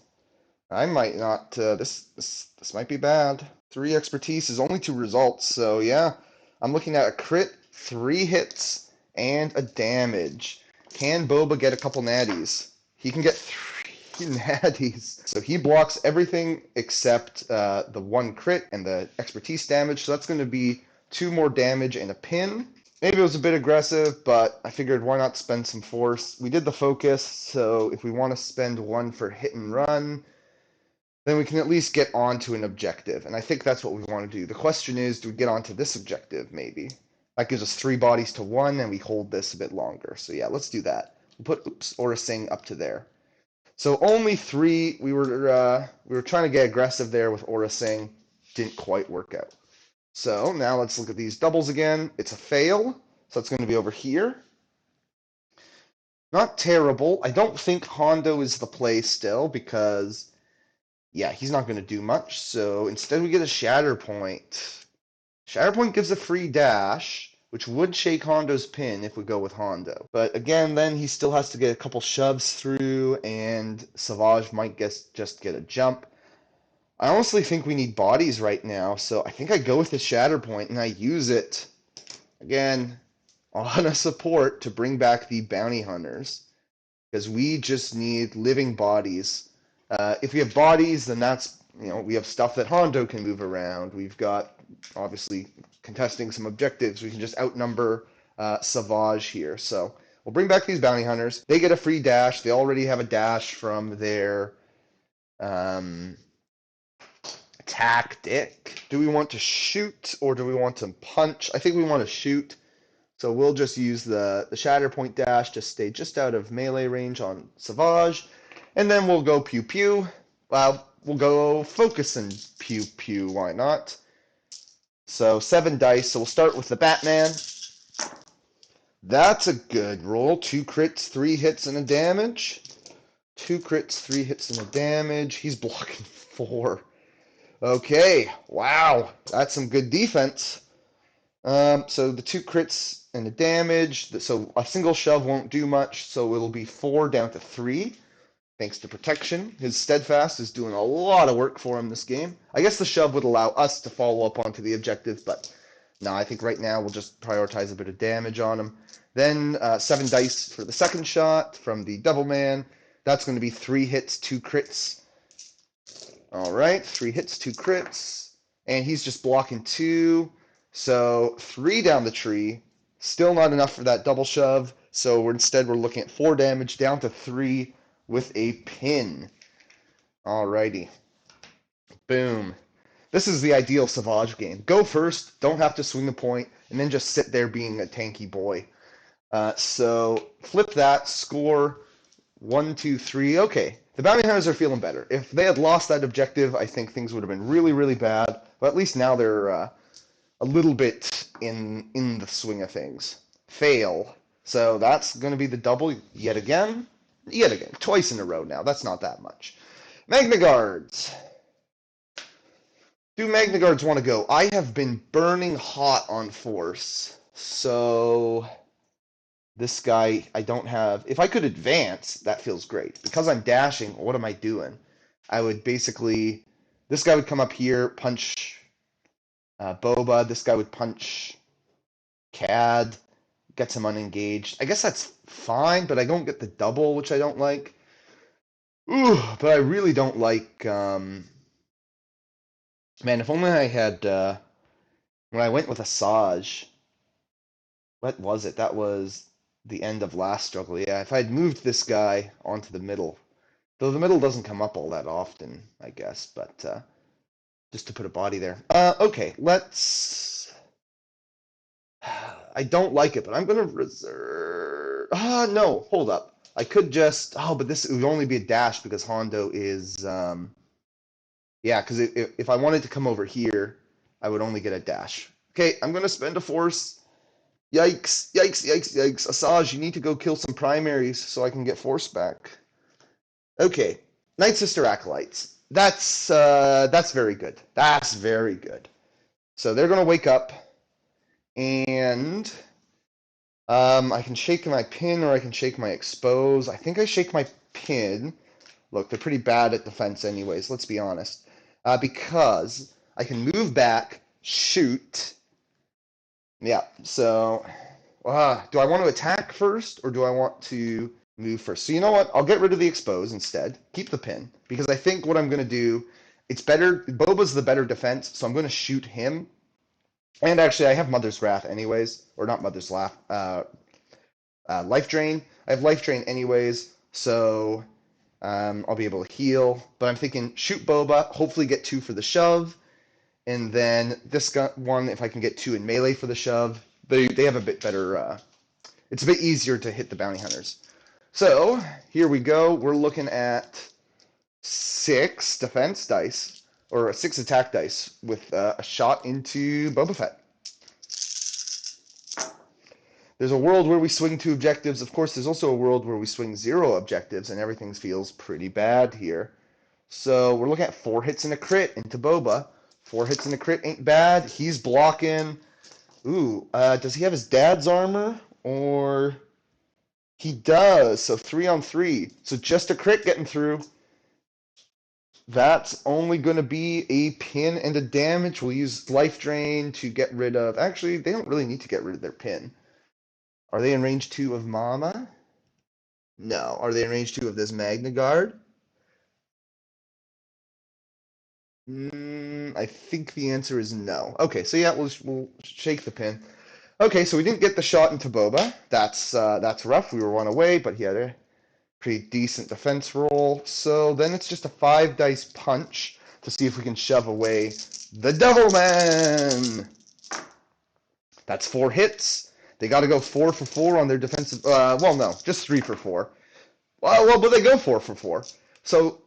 I might not. This might be bad. 3 expertise is only 2 results, so yeah, I'm looking at a crit, 3 hits, and a damage. Can Boba get a couple natties? He can get 3 natties. So he blocks everything except the 1 crit and the expertise damage. So that's going to be 2 more damage and a pin. Maybe it was a bit aggressive, but I figured why not spend some force. We did the focus, so if we want to spend 1 for hit and run, then we can at least get onto an objective. And I think that's what we want to do. The question is, do we get onto this objective, maybe? That gives us 3 bodies to 1, and we hold this a bit longer. So yeah, let's do that. We'll put Aura Singh up to there. So only 3. We were trying to get aggressive there with Aura Singh. Didn't quite work out. So now let's look at these doubles again. It's a fail, so it's going to be over here. Not terrible. I don't think Hondo is the play still because, yeah, he's not going to do much. So instead we get a Shatterpoint. Shatterpoint gives a free dash, which would shake Hondo's pin if we go with Hondo. But again, then he still has to get a couple shoves through, and Savage might just get a jump. I honestly think we need bodies right now, so I think I go with the Shatterpoint and I use it, again, on a support to bring back the bounty hunters, because we just need living bodies. If we have bodies, then that's, we have stuff that Hondo can move around. We've got, obviously, contesting some objectives. We can just outnumber Savage here. So we'll bring back these bounty hunters. They get a free dash. They already have a dash from their tactic. Do we want to shoot or do we want to punch? I think we want to shoot. So we'll just use the Shatterpoint dash to stay just out of melee range on Savage. And then we'll go pew pew. Well, we'll go focus and pew pew. Why not? So 7 dice. So we'll start with the Batman. That's a good roll. 2 crits, 3 hits, and a damage. 2 crits, 3 hits, and a damage. He's blocking 4. Okay, wow, that's some good defense. So the 2 crits and the damage. So a single shove won't do much, so it'll be 4 down to 3, thanks to protection. His steadfast is doing a lot of work for him this game. I guess the shove would allow us to follow up onto the objective, but no, I think right now we'll just prioritize a bit of damage on him. Then 7 dice for the second shot from the Devil Man. That's going to be 3 hits, 2 crits. All right, 3 hits, 2 crits, and he's just blocking 2. So 3 down the tree, still not enough for that double shove. So instead we're looking at 4 damage down to 3 with a pin. Alrighty, boom. This is the ideal Savage game. Go first, don't have to swing the point, and then just sit there being a tanky boy. So flip that, score 1, 2, 3. Okay, the bounty hunters are feeling better. If they had lost that objective, I think things would have been really, really bad. But at least now they're a little bit in the swing of things. Fail. So that's going to be the double yet again. Yet again. Twice in a row now. That's not that much. Magna Guards. Do Magna Guards want to go? I have been burning hot on Force. So this guy, I don't have... If I could advance, that feels great. Because I'm dashing, what am I doing? I would basically... This guy would come up here, punch Boba. This guy would punch Cad, gets him unengaged. I guess that's fine, but I don't get the double, which I don't like. Ooh, but I really don't like... Man, if only I had, when I went with Asajj, what was it? That was the end of last struggle. Yeah, if I had moved this guy onto the middle, though the middle doesn't come up all that often, I guess, but just to put a body there. Okay, let's. I don't like it, but I'm gonna reserve. No, hold up. I could just. Oh, but this it would only be a dash because Hondo is. Yeah, because if I wanted to come over here, I would only get a dash. Okay, I'm gonna spend a force. Yikes! Yikes! Yikes! Yikes! Asajj, you need to go kill some primaries so I can get force back. Okay, Night Sister Acolytes. That's very good. That's very good. So they're gonna wake up, and I can shake my pin or I can shake my expose. I think I shake my pin. Look, they're pretty bad at defense anyways, let's be honest. Because I can move back, shoot. Yeah, so do I want to attack first or do I want to move first? So you know what? I'll get rid of the expose instead. Keep the pin. Because I think what I'm going to do, it's better. Boba's the better defense, so I'm going to shoot him. And actually, I have Mother's Wrath anyways. Or not Mother's Wrath. Life Drain. I have Life Drain anyways, so I'll be able to heal. But I'm thinking shoot Boba, hopefully get 2 for the shove, and then this one, if I can get 2 in melee for the shove, they have a bit better. It's a bit easier to hit the bounty hunters. So here we go. We're looking at 6 defense dice, or 6 attack dice with a shot into Boba Fett. There's a world where we swing 2 objectives. Of course, there's also a world where we swing 0 objectives, and everything feels pretty bad here. So we're looking at 4 hits and a crit into Boba. 4 hits and a crit ain't bad. He's blocking. Ooh, does he have his dad's armor? Or he does. So 3 on 3. So just a crit getting through. That's only going to be a pin and a damage. We'll use Life Drain to get rid of. Actually, they don't really need to get rid of their pin. Are they in range 2 of Mama? No. Are they in range 2 of this Magna Guard? I think the answer is no. Okay, so yeah, we'll shake the pin. Okay, so we didn't get the shot into Boba. That's rough. We were 1 away, but he had a pretty decent defense roll. So then it's just a 5 dice punch to see if we can shove away the Devil Man. That's 4 hits. They got to go 4 for 4 on their defensive. Well, no, just 3 for 4. Well, but they go 4 for 4. So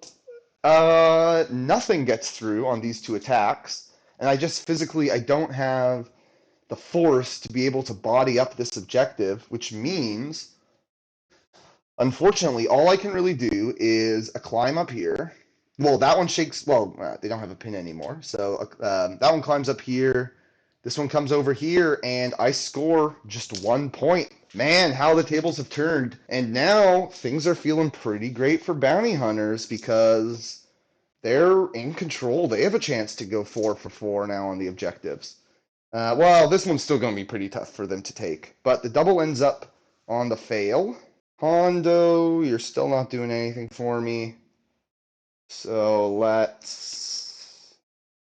nothing gets through on these 2 attacks, and I just physically I don't have the force to be able to body up this objective, which means, unfortunately, all I can really do is a climb up here. Well, that one shakes. Well, they don't have a pin anymore, so that one climbs up here. This one comes over here, and I score just 1 point. Man, how the tables have turned. And now things are feeling pretty great for bounty hunters because they're in control. They have a chance to go 4 for 4 now on the objectives. Well, this one's still going to be pretty tough for them to take. But the double ends up on the fail. Hondo, you're still not doing anything for me. So let's...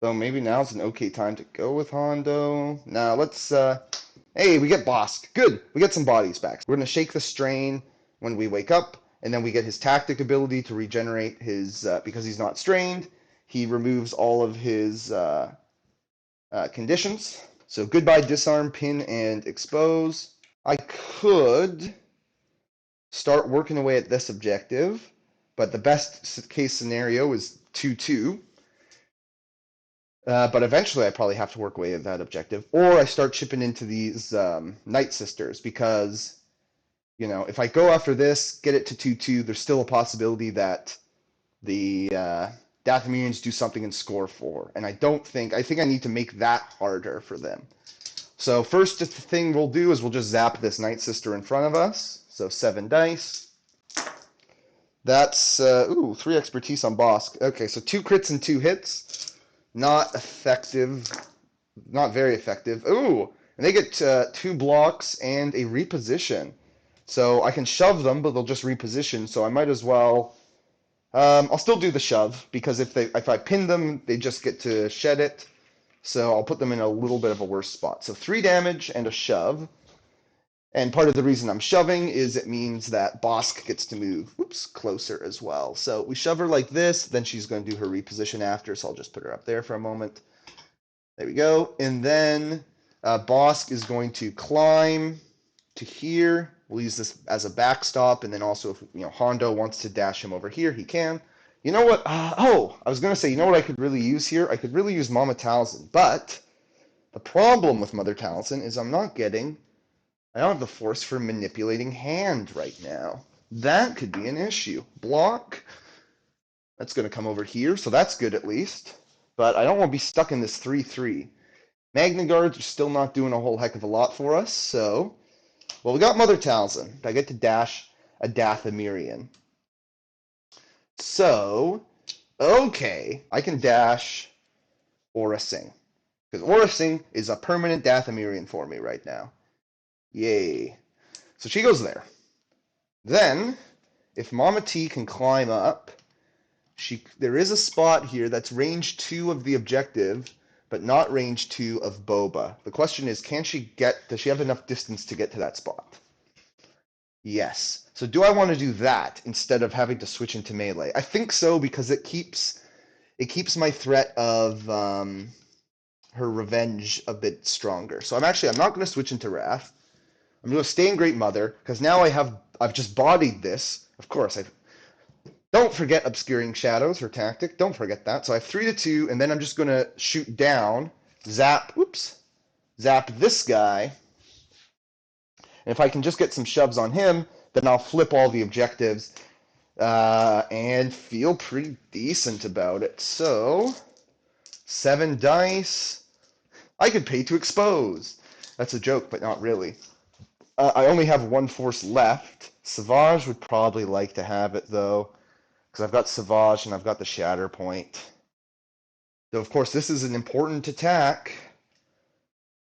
So maybe now's an okay time to go with Hondo. Now let's... Hey, we get Bosk. Good. We get some bodies back. We're going to shake the strain when we wake up. And then we get his tactic ability to regenerate his... because he's not strained, he removes all of his conditions. So goodbye disarm, pin, and expose. I could start working away at this objective, but the best case scenario is 2-2. But eventually I probably have to work away at that objective. Or I start chipping into these Night Sisters because, you know, if I go after this, get it to 2-2, there's still a possibility that the Dathomirians do something and score 4. And I think I need to make that harder for them. So first thing we'll do is we'll just zap this Night Sister in front of us. So 7 dice. That's, 3 expertise on Bosk. Okay, so 2 crits and 2 hits. Not effective. Not very effective. Ooh, and they get 2 blocks and a reposition. So I can shove them, but they'll just reposition. So I might as well I'll still do the shove because if I pin them, they just get to shed it. So I'll put them in a little bit of a worse spot. So 3 damage and a shove. And part of the reason I'm shoving is it means that Bosk gets to move, closer as well. So we shove her like this, then she's going to do her reposition after, so I'll just put her up there for a moment. There we go. And then Bosk is going to climb to here. We'll use this as a backstop, and then also if Hondo wants to dash him over here, he can. You know what? I was going to say, you know what I could really use here? I could really use Mama Talzin, but the problem with Mother Talzin is I don't have the force for manipulating hand right now. That could be an issue. Block. That's going to come over here, so that's good at least. But I don't want to be stuck in this 3-3. Magna Guards are still not doing a whole heck of a lot for us, so... Well, we got Mother Talzin. I get to dash a Dathomirian. So, okay, I can dash Aura Sing. Because Aura Sing is a permanent Dathomirian for me right now. Yay. So she goes there. Then, if Mama T can climb up, there is a spot here that's range 2 of the objective, but not range 2 of Boba. The question is, does she have enough distance to get to that spot? Yes. So do I want to do that instead of having to switch into melee? I think so because it keeps my threat of her revenge a bit stronger. So I'm not going to switch into Wrath. I'm going to stay in Great Mother because now I've just bodied this. Of course, don't forget Obscuring Shadows, her tactic. Don't forget that. So I have 3-2, and then I'm just going to shoot down, zap this guy. And if I can just get some shoves on him, then I'll flip all the objectives and feel pretty decent about it. So 7 dice. I could pay to expose. That's a joke, but not really. I only have 1 force left. Savage would probably like to have it, though, because I've got Savage and I've got the Shatterpoint. Though, of course, this is an important attack,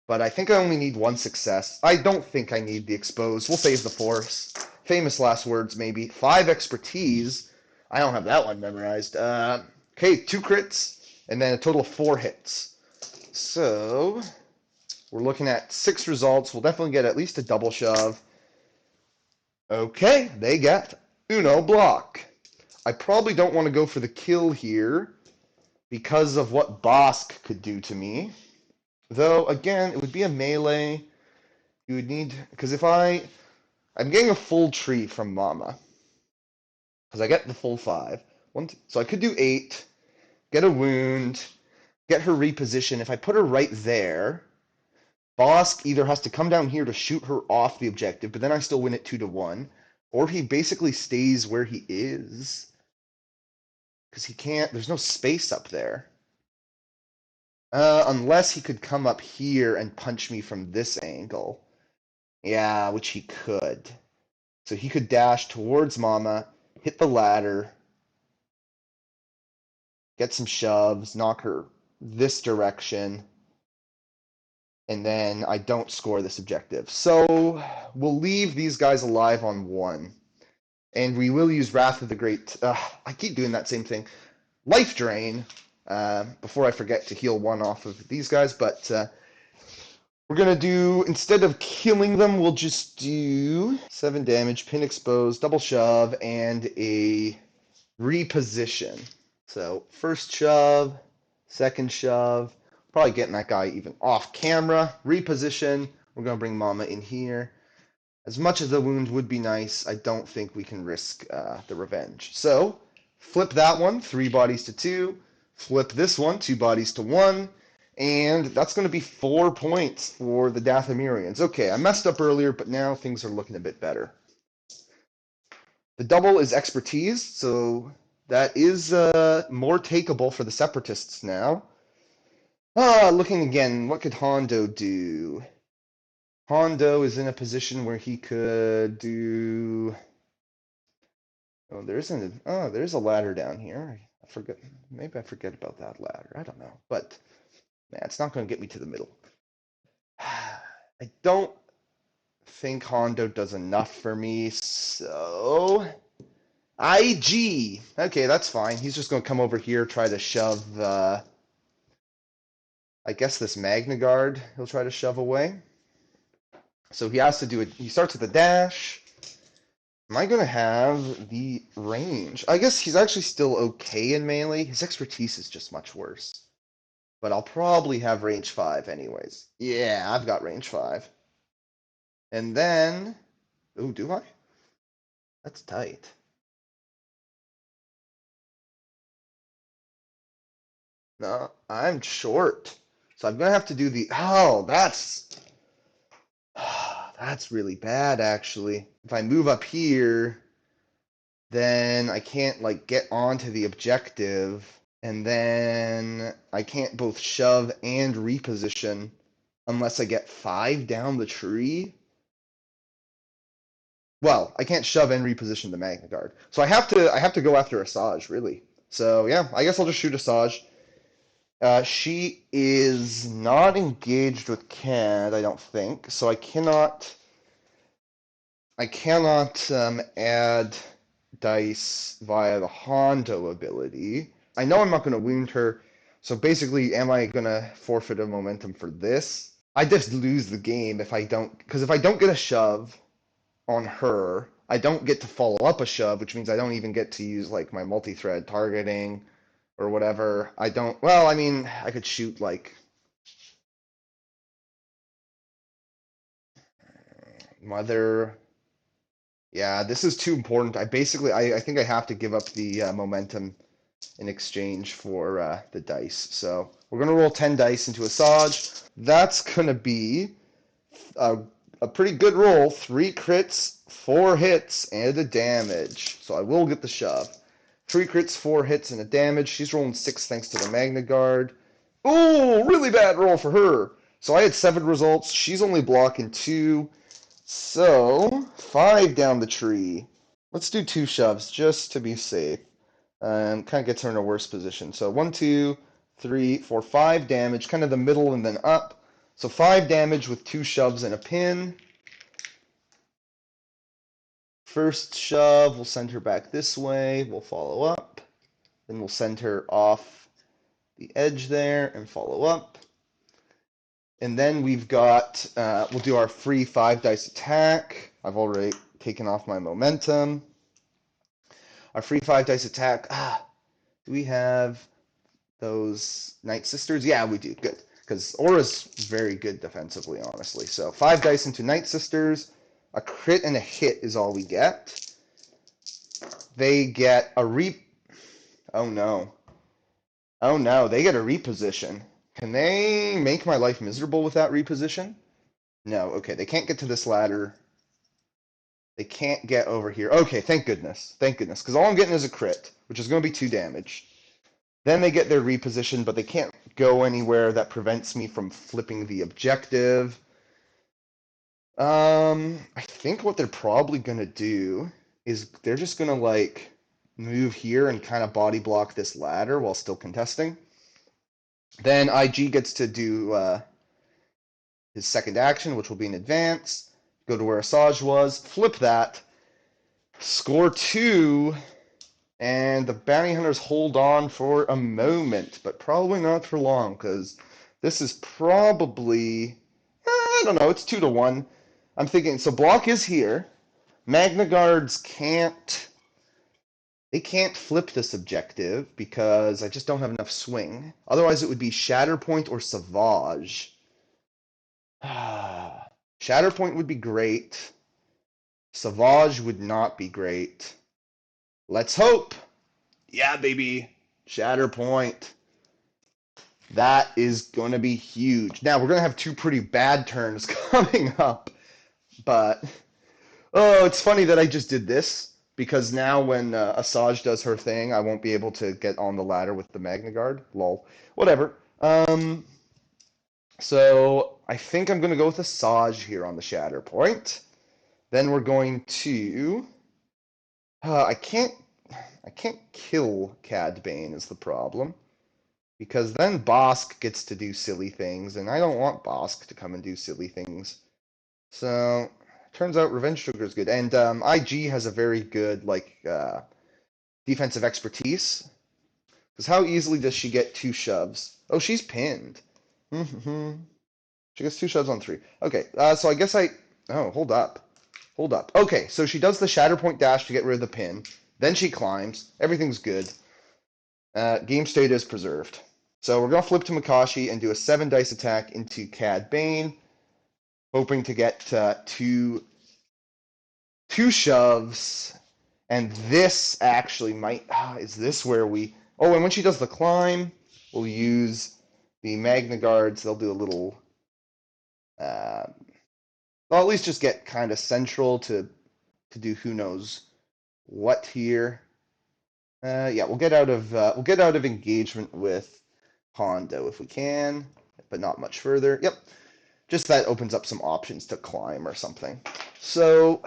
but I think I only need 1 success. I don't think I need the expose. We'll save the force. Famous last words, maybe. 5 expertise. I don't have that one memorized. Okay, 2 crits, and then a total of 4 hits. So... we're looking at 6 results. We'll definitely get at least a double shove. Okay, they get Uno block. I probably don't want to go for the kill here because of what Bosk could do to me. Though, again, it would be a melee. You would need... because I'm getting a full tree from Mama. Because I get the full 5. So I could do 8, get a wound, get her reposition. If I put her right there... Bosk either has to come down here to shoot her off the objective, but then I still win it 2-1, or he basically stays where he is. Because he can't, there's no space up there. Unless he could come up here and punch me from this angle. Yeah, which he could. So he could dash towards Mama, hit the ladder, get some shoves, knock her this direction, and then I don't score this objective. So we'll leave these guys alive on 1. And we will use Wrath of the Great... I keep doing that same thing. Life Drain, before I forget to heal 1 off of these guys. But we're going to do... instead of killing them, we'll just do 7 damage, pin exposed, double shove, and a reposition. So first shove, second shove, probably getting that guy even off camera. Reposition, we're going to bring Mama in here. As much as the wound would be nice, I don't think we can risk the revenge. So, flip that one, 3 bodies to 2. Flip this one, 2 bodies to 1. And that's going to be 4 points for the Dathomirians. Okay, I messed up earlier, but now things are looking a bit better. The double is expertise, so that is more takeable for the Separatists now. Looking again, what could Hondo do? Hondo is in a position where he could do... oh, there's a ladder down here. Maybe I forget about that ladder. I don't know. But, man, it's not going to get me to the middle. I don't think Hondo does enough for me, so IG. Okay, that's fine. He's just going to come over here, try to shove, I guess this Magna Guard he'll try to shove away. So he has to do it. He starts with a dash. Am I going to have the range? I guess he's actually still okay in melee. His expertise is just much worse. But I'll probably have range 5 anyways. Yeah, I've got range 5. And then... Ooh, do I? That's tight. No, I'm short. So I'm going to have to do the... Oh, that's really bad, actually. If I move up here, then I can't, like, get onto the objective. And then I can't both shove and reposition unless I get 5 down the tree. Well, I can't shove and reposition the Magna Guard. So I have to go after Asajj, really. So yeah, I guess I'll just shoot Asajj. She is not engaged with Cad, I don't think. So I cannot add dice via the Hondo ability. I know I'm not going to wound her. So basically, am I going to forfeit a momentum for this? I just lose the game if I don't, because if I don't get a shove on her, I don't get to follow up a shove, which means I don't even get to use like my multi-thread targeting or whatever. I don't, well, I mean, I could shoot like Mother. Yeah, this is too important. I think I have to give up the momentum in exchange for the dice. So we're going to roll 10 dice into Asajj. That's going to be a, a pretty good roll. 3 crits, 4 hits, and a damage. So I will get the shove. 3 crits, 4 hits, and a damage. She's rolling 6 thanks to the Magna Guard. Ooh, really bad roll for her. So I had 7 results. She's only blocking 2. So 5 down the tree. Let's do 2 shoves just to be safe. Kind of gets her in a worse position. So 1, 2, 3, 4, 5 damage, kind of the middle and then up. So 5 damage with 2 shoves and a pin. First shove, we'll send her back this way. We'll follow up. Then we'll send her off the edge there and follow up. And then we've got, we'll do our free 5 dice attack. I've already taken off my momentum. Our free 5 dice attack. Do we have those Night Sisters? Yeah, we do. Good. Because Aura's very good defensively, honestly. So 5 dice into Night Sisters. A crit and a hit is all we get. They get a Oh no. Oh no, they get a reposition. Can they make my life miserable with that reposition? No, okay, they can't get to this ladder. They can't get over here. Okay, thank goodness. Thank goodness. Because all I'm getting is a crit, which is going to be 2 damage. Then they get their reposition, but they can't go anywhere that prevents me from flipping the objective. I think what they're probably going to do is they're just going to, like, move here and kind of body block this ladder while still contesting. Then IG gets to do his second action, which will be an advance. Go to where Asajj was, flip that, score 2, and the bounty hunters hold on for a moment, but probably not for long, because this is probably, I don't know, it's 2 to 1. I'm thinking, so block is here. Magna Guards they can't flip this objective because I just don't have enough swing. Otherwise, it would be Shatterpoint or Savage. Shatterpoint would be great. Savage would not be great. Let's hope. Yeah, baby. Shatterpoint. That is going to be huge. Now, we're going to have 2 pretty bad turns coming up. But, oh, it's funny that I just did this. Because now when Asajj does her thing, I won't be able to get on the ladder with the Magna Guard. Lol. Whatever. So I think I'm going to go with Asajj here on the Shatterpoint. Then we're going to... I can't kill Cad Bane is the problem. Because then Bosk gets to do silly things, and I don't want Bosk to come and do silly things. So, turns out Revenge Sugar is good. And IG has a very good, like, defensive expertise. Because how easily does she get 2 shoves? Oh, she's pinned. Mm-hmm. She gets 2 shoves on 3. Okay, so I guess I... Oh, hold up. Hold up. Okay, so she does the Shatterpoint dash to get rid of the pin. Then she climbs. Everything's good. Game state is preserved. So we're going to flip to Makashi and do a 7 dice attack into Cad Bane, hoping to get 2 shoves. And this actually might... is this where we... Oh, and when she does the climb, we'll use the Magna Guards. They'll do a little... they'll at least just get kind of central to do who knows what here. Yeah, we'll get out of engagement with Hondo if we can, but not much further. Yep, just that opens up some options to climb or something. So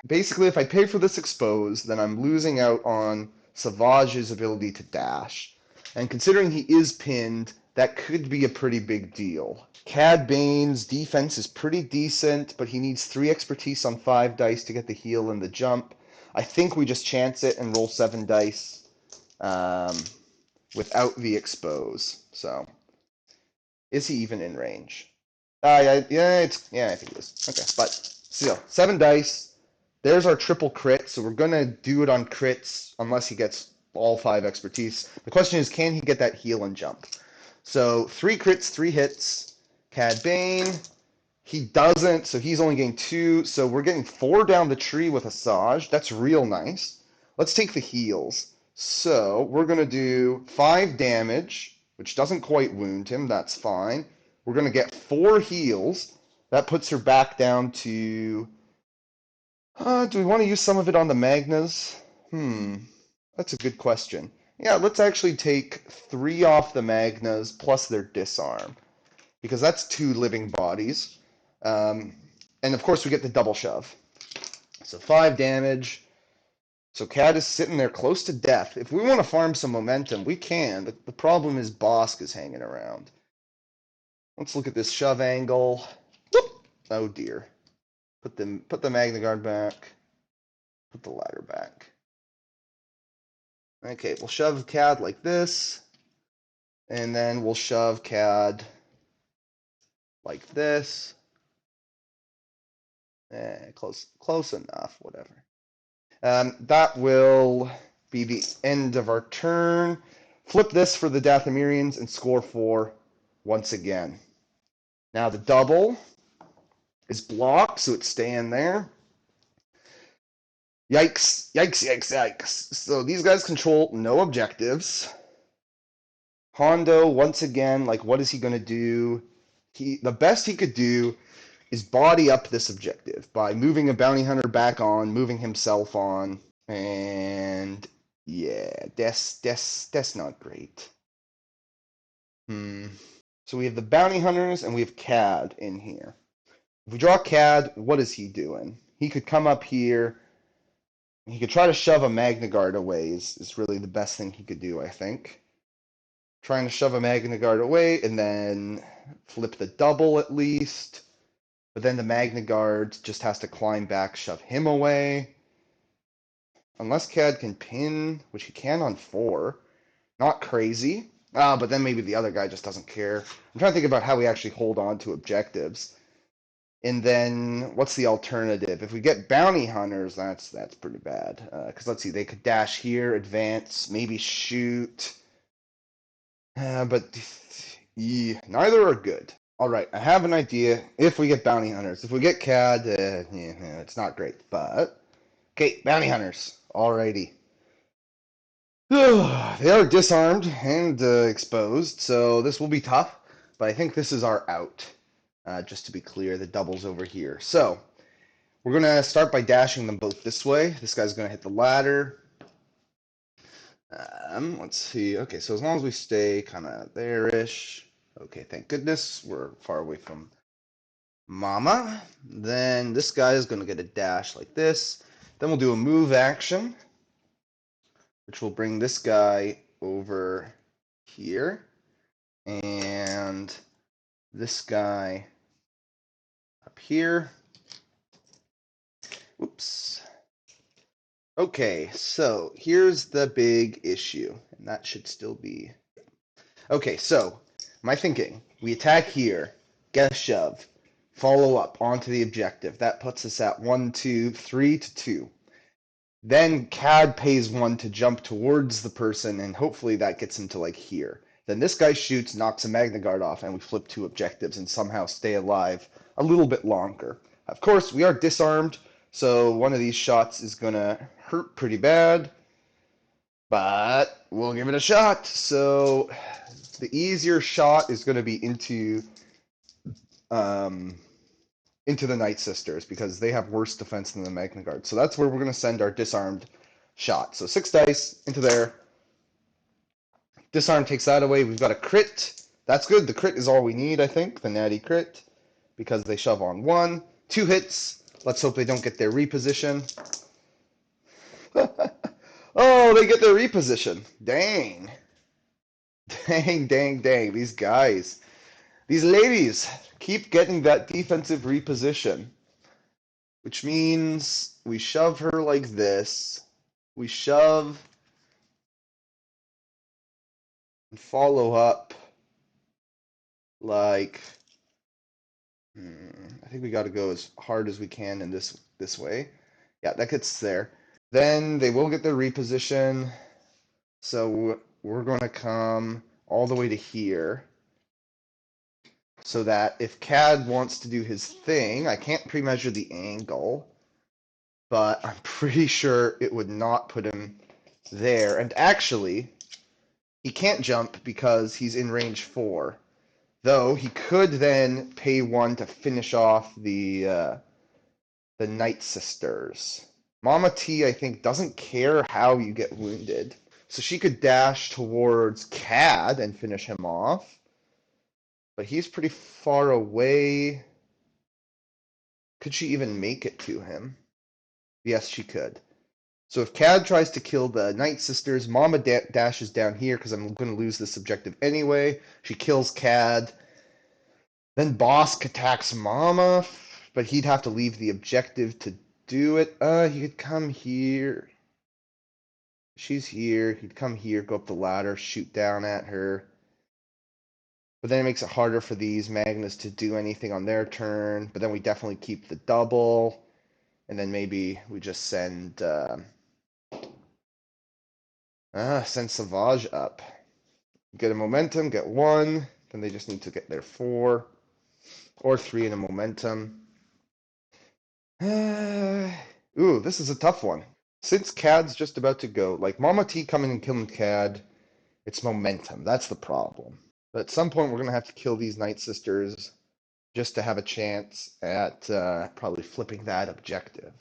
basically, if I pay for this expose, then I'm losing out on Savage's ability to dash. And considering he is pinned, that could be a pretty big deal. Cad Bane's defense is pretty decent, but he needs 3 expertise on 5 dice to get the heal and the jump. I think we just chance it and roll 7 dice without the expose. So, is he even in range? Yeah, I think he is. Okay, but still, 7 dice. There's our triple crit, so we're gonna do it on crits unless he gets all 5 expertise. The question is, can he get that heal and jump? So 3 crits, 3 hits. Cad Bane, he doesn't, so he's only getting 2. So we're getting 4 down the tree with Asajj. That's real nice. Let's take the heals. So we're gonna do 5 damage, which doesn't quite wound him. That's fine. We're gonna get 4 heals. That puts her back down to... do we want to use some of it on the Magnas? That's a good question. Yeah, let's actually take 3 off the Magnas plus their disarm, because that's 2 living bodies. And of course we get the double shove. So 5 damage. So Cad is sitting there close to death. If we want to farm some momentum, we can. The problem is Bosk is hanging around. Let's look at this shove angle. Whoop! Oh dear. Put the Magna Guard back. Put the ladder back. Okay, we'll shove Cad like this. And then we'll shove Cad like this. Close enough, whatever. That will be the end of our turn. Flip this for the Dathomirians and score 4 once again. Now the double is blocked, so it's staying there. Yikes, yikes, yikes, yikes. So these guys control no objectives. Hondo, once again, like, what is he going to do? The best he could do is body up this objective by moving a bounty hunter back on, moving himself on, and yeah, that's not great. So we have the bounty hunters and we have Cad in here. If we draw Cad, what is he doing? He could come up here. He could try to shove a Magna Guard away is really the best thing he could do, I think. Trying to shove a Magna Guard away and then flip the double at least. But then the Magna Guard just has to climb back, shove him away. Unless Cad can pin, which he can on 4. Not crazy. But then maybe the other guy just doesn't care. I'm trying to think about how we actually hold on to objectives. And then what's the alternative? If we get bounty hunters, that's pretty bad. Because let's see, they could dash here, advance, maybe shoot. But yeah, neither are good. All right, I have an idea. If we get bounty hunters, if we get Cad, it's not great. But okay, bounty hunters. Alrighty. They are disarmed and exposed, so this will be tough. But I think this is our out. Just to be clear, the double's over here. So we're going to start by dashing them both this way. This guy's going to hit the ladder. Let's see. Okay, so as long as we stay kind of there-ish. Okay, thank goodness. We're far away from Mama. Then this guy is going to get a dash like this. Then we'll do a move action, which will bring this guy over here. And this guy up here. Oops. Okay, so here's the big issue, and that should still be. Okay, so my thinking: we attack here, get a shove, follow up onto the objective. That puts us at 1, 2, 3 to 2. Then Cad pays 1 to jump towards the person, and hopefully that gets him to like here. Then this guy shoots, knocks a Magna Guard off, and we flip 2 objectives and somehow stay alive a little bit longer. Of course, we are disarmed, so one of these shots is gonna hurt pretty bad, but we'll give it a shot. So the easier shot is gonna be um, into the Night Sisters because they have worse defense than the Magna Guard. So that's where we're gonna send our disarmed shot. So 6 dice into there. Disarm takes that away. We've got a crit. That's good. The crit is all we need, I think. The natty crit. Because they shove on 1. 2 hits. Let's hope they don't get their reposition. Oh, they get their reposition. Dang. Dang, dang, dang. These guys. These ladies keep getting that defensive reposition. Which means we shove her like this. We shove and follow up like I think we got to go as hard as we can in this way. Yeah, that gets there. Then they will get their reposition. So we're going to come all the way to here. So that if Cad wants to do his thing, I can't pre-measure the angle, but I'm pretty sure it would not put him there. And actually, he can't jump because he's in range 4. Though he could then pay 1 to finish off the Night Sisters. Mama T, I think, doesn't care how you get wounded. So she could dash towards Cad and finish him off. But he's pretty far away. Could she even make it to him? Yes, she could. So if Cad tries to kill the Night Sisters, Mama dashes down here because I'm going to lose this objective anyway. She kills Cad. Then Bosk attacks Mama, but he'd have to leave the objective to do it. He could come here. She's here. He'd come here, go up the ladder, shoot down at her. But then it makes it harder for these Magnus to do anything on their turn. But then we definitely keep the double. And then maybe we just send Savage up. Get a momentum, get 1. Then they just need to get their 4. Or 3 in a momentum. Ooh, this is a tough one. Since Cad's just about to go, like Mama T coming and killing Cad, it's momentum. That's the problem. But at some point, we're going to have to kill these Night Sisters just to have a chance at probably flipping that objective.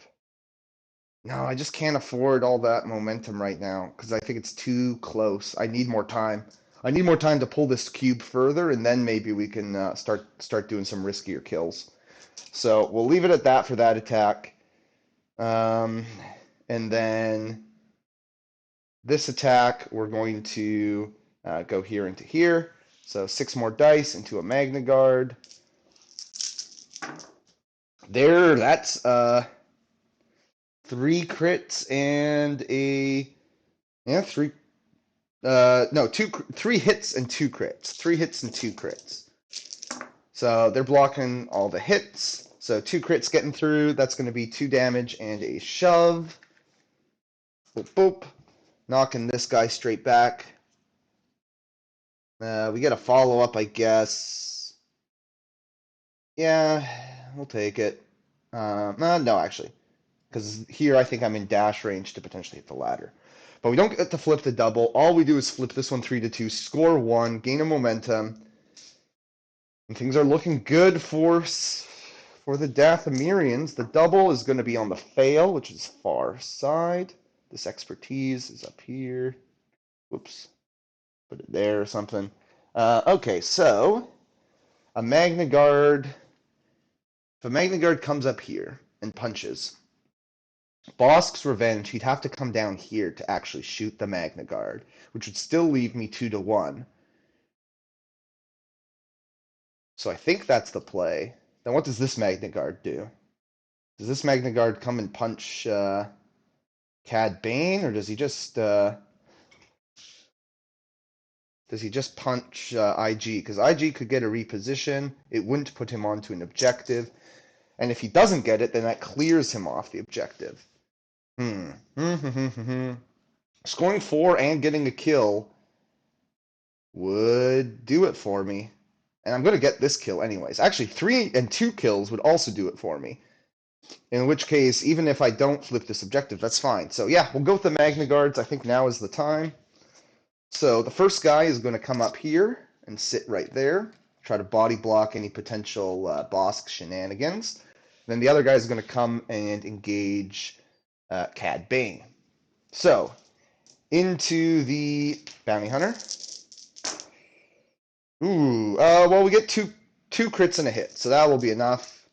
No, I just can't afford all that momentum right now because I think it's too close. I need more time. I need more time to pull this cube further, and then maybe we can start doing some riskier kills. So we'll leave it at that for that attack. And then this attack, we're going to go here into here. So 6 more dice into a Magna Guard. There, that's 3 crits and three. No, 3 hits and 2 crits. 3 hits and 2 crits. So they're blocking all the hits. So 2 crits getting through. That's going to be 2 damage and a shove. Boop, boop. Knocking this guy straight back. We get a follow-up, I guess. Yeah, we'll take it. No, actually. Because here I think I'm in dash range to potentially hit the ladder. But we don't get to flip the double. All we do is flip this one 3 to 2, score 1, gain a momentum. And things are looking good for the Dathomirians. The double is going to be on the fail, which is far side. This expertise is up here. Whoops. Put it there or something. Okay, so a Magna Guard. If a Magna Guard comes up here and punches, Bosk's Revenge, he'd have to come down here to actually shoot the Magna Guard, which would still leave me 2 to 1. So I think that's the play. Then what does this Magna Guard do? Does this Magna Guard come and punch Cad Bane, or does he just punch IG? Because IG could get a reposition. It wouldn't put him onto an objective. And if he doesn't get it, then that clears him off the objective. Hmm. Scoring 4 and getting a kill would do it for me. And I'm going to get this kill anyways. Actually, 3 and 2 kills would also do it for me. In which case, even if I don't flip this objective, that's fine. So yeah, we'll go with the Magna Guards. I think now is the time. So the first guy is going to come up here and sit right there. Try to body block any potential Bosk shenanigans. Then the other guy is going to come and engage Cad Bane. So, into the Bounty Hunter. Ooh, well, we get two crits and a hit, so that will be enough.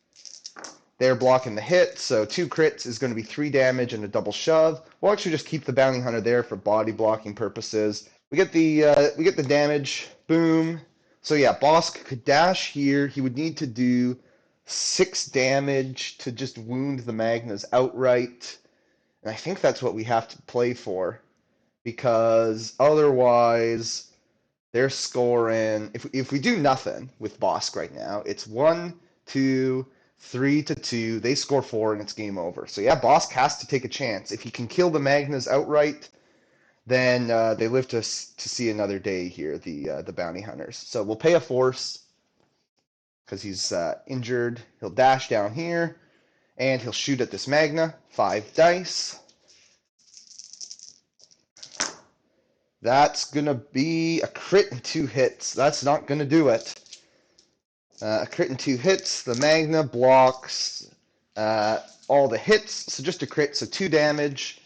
They're blocking the hit, so 2 crits is going to be 3 damage and a double shove. We'll actually just keep the Bounty Hunter there for body blocking purposes. We get the damage, boom. So yeah, Bosk could dash here. He would need to do 6 damage to just wound the Magnas outright. And I think that's what we have to play for, because otherwise they're scoring. If we do nothing with Bosk right now, it's 1, 2, 3 to 2. They score 4 and it's game over. So yeah, Bosk has to take a chance. If he can kill the Magnas outright, then they live to see another day here, the Bounty Hunters. So we'll pay a force because he's injured. He'll dash down here and he'll shoot at this Magna. 5 dice. That's going to be a crit and 2 hits. That's not going to do it. A crit and 2 hits. The Magna blocks all the hits. So just a crit, so 2 damage.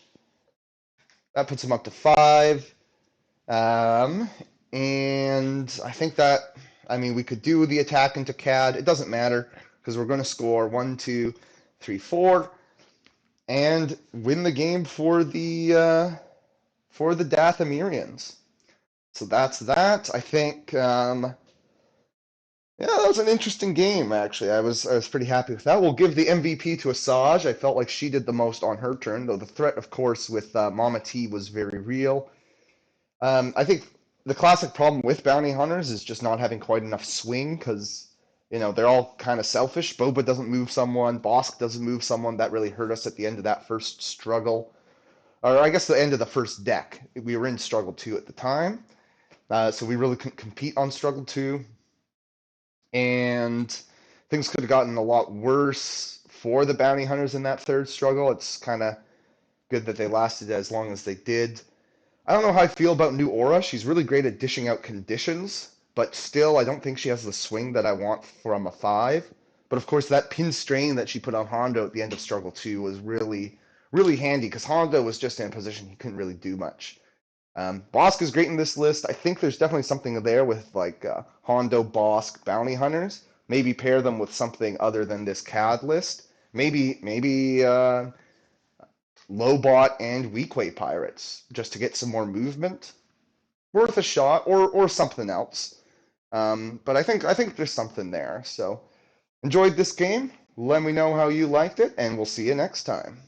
That puts him up to 5. And I think that, I mean, we could do the attack into Cad. It doesn't matter because we're going to score 1, 2, 3, 4 and win the game for the Dathomirians. So that's that. I think, yeah, that was an interesting game, actually. I was pretty happy with that. We'll give the MVP to Asajj. I felt like she did the most on her turn, though the threat, of course, with Mama T was very real. I think the classic problem with bounty hunters is just not having quite enough swing because, they're all kind of selfish. Boba doesn't move someone. Bosk doesn't move someone. That really hurt us at the end of that first struggle. Or I guess the end of the first deck. We were in struggle 2 at the time. So we really couldn't compete on struggle 2. And things could have gotten a lot worse for the bounty hunters in that third struggle. It's kind of good that they lasted as long as they did. I don't know how I feel about New Aura. She's really great at dishing out conditions, but still, I don't think she has the swing that I want from a 5. But of course, that pin strain that she put on Hondo at the end of Struggle 2 was really, really handy because Hondo was just in a position he couldn't really do much. Bosk is great in this list. I think there's definitely something there with like Hondo, Bosk, Bounty Hunters. Maybe pair them with something other than this CAD list. Maybe Lobot and Weequay Pirates just to get some more movement. Worth a shot, or something else. But I think there's something there. So enjoyed this game. Let me know how you liked it, and we'll see you next time.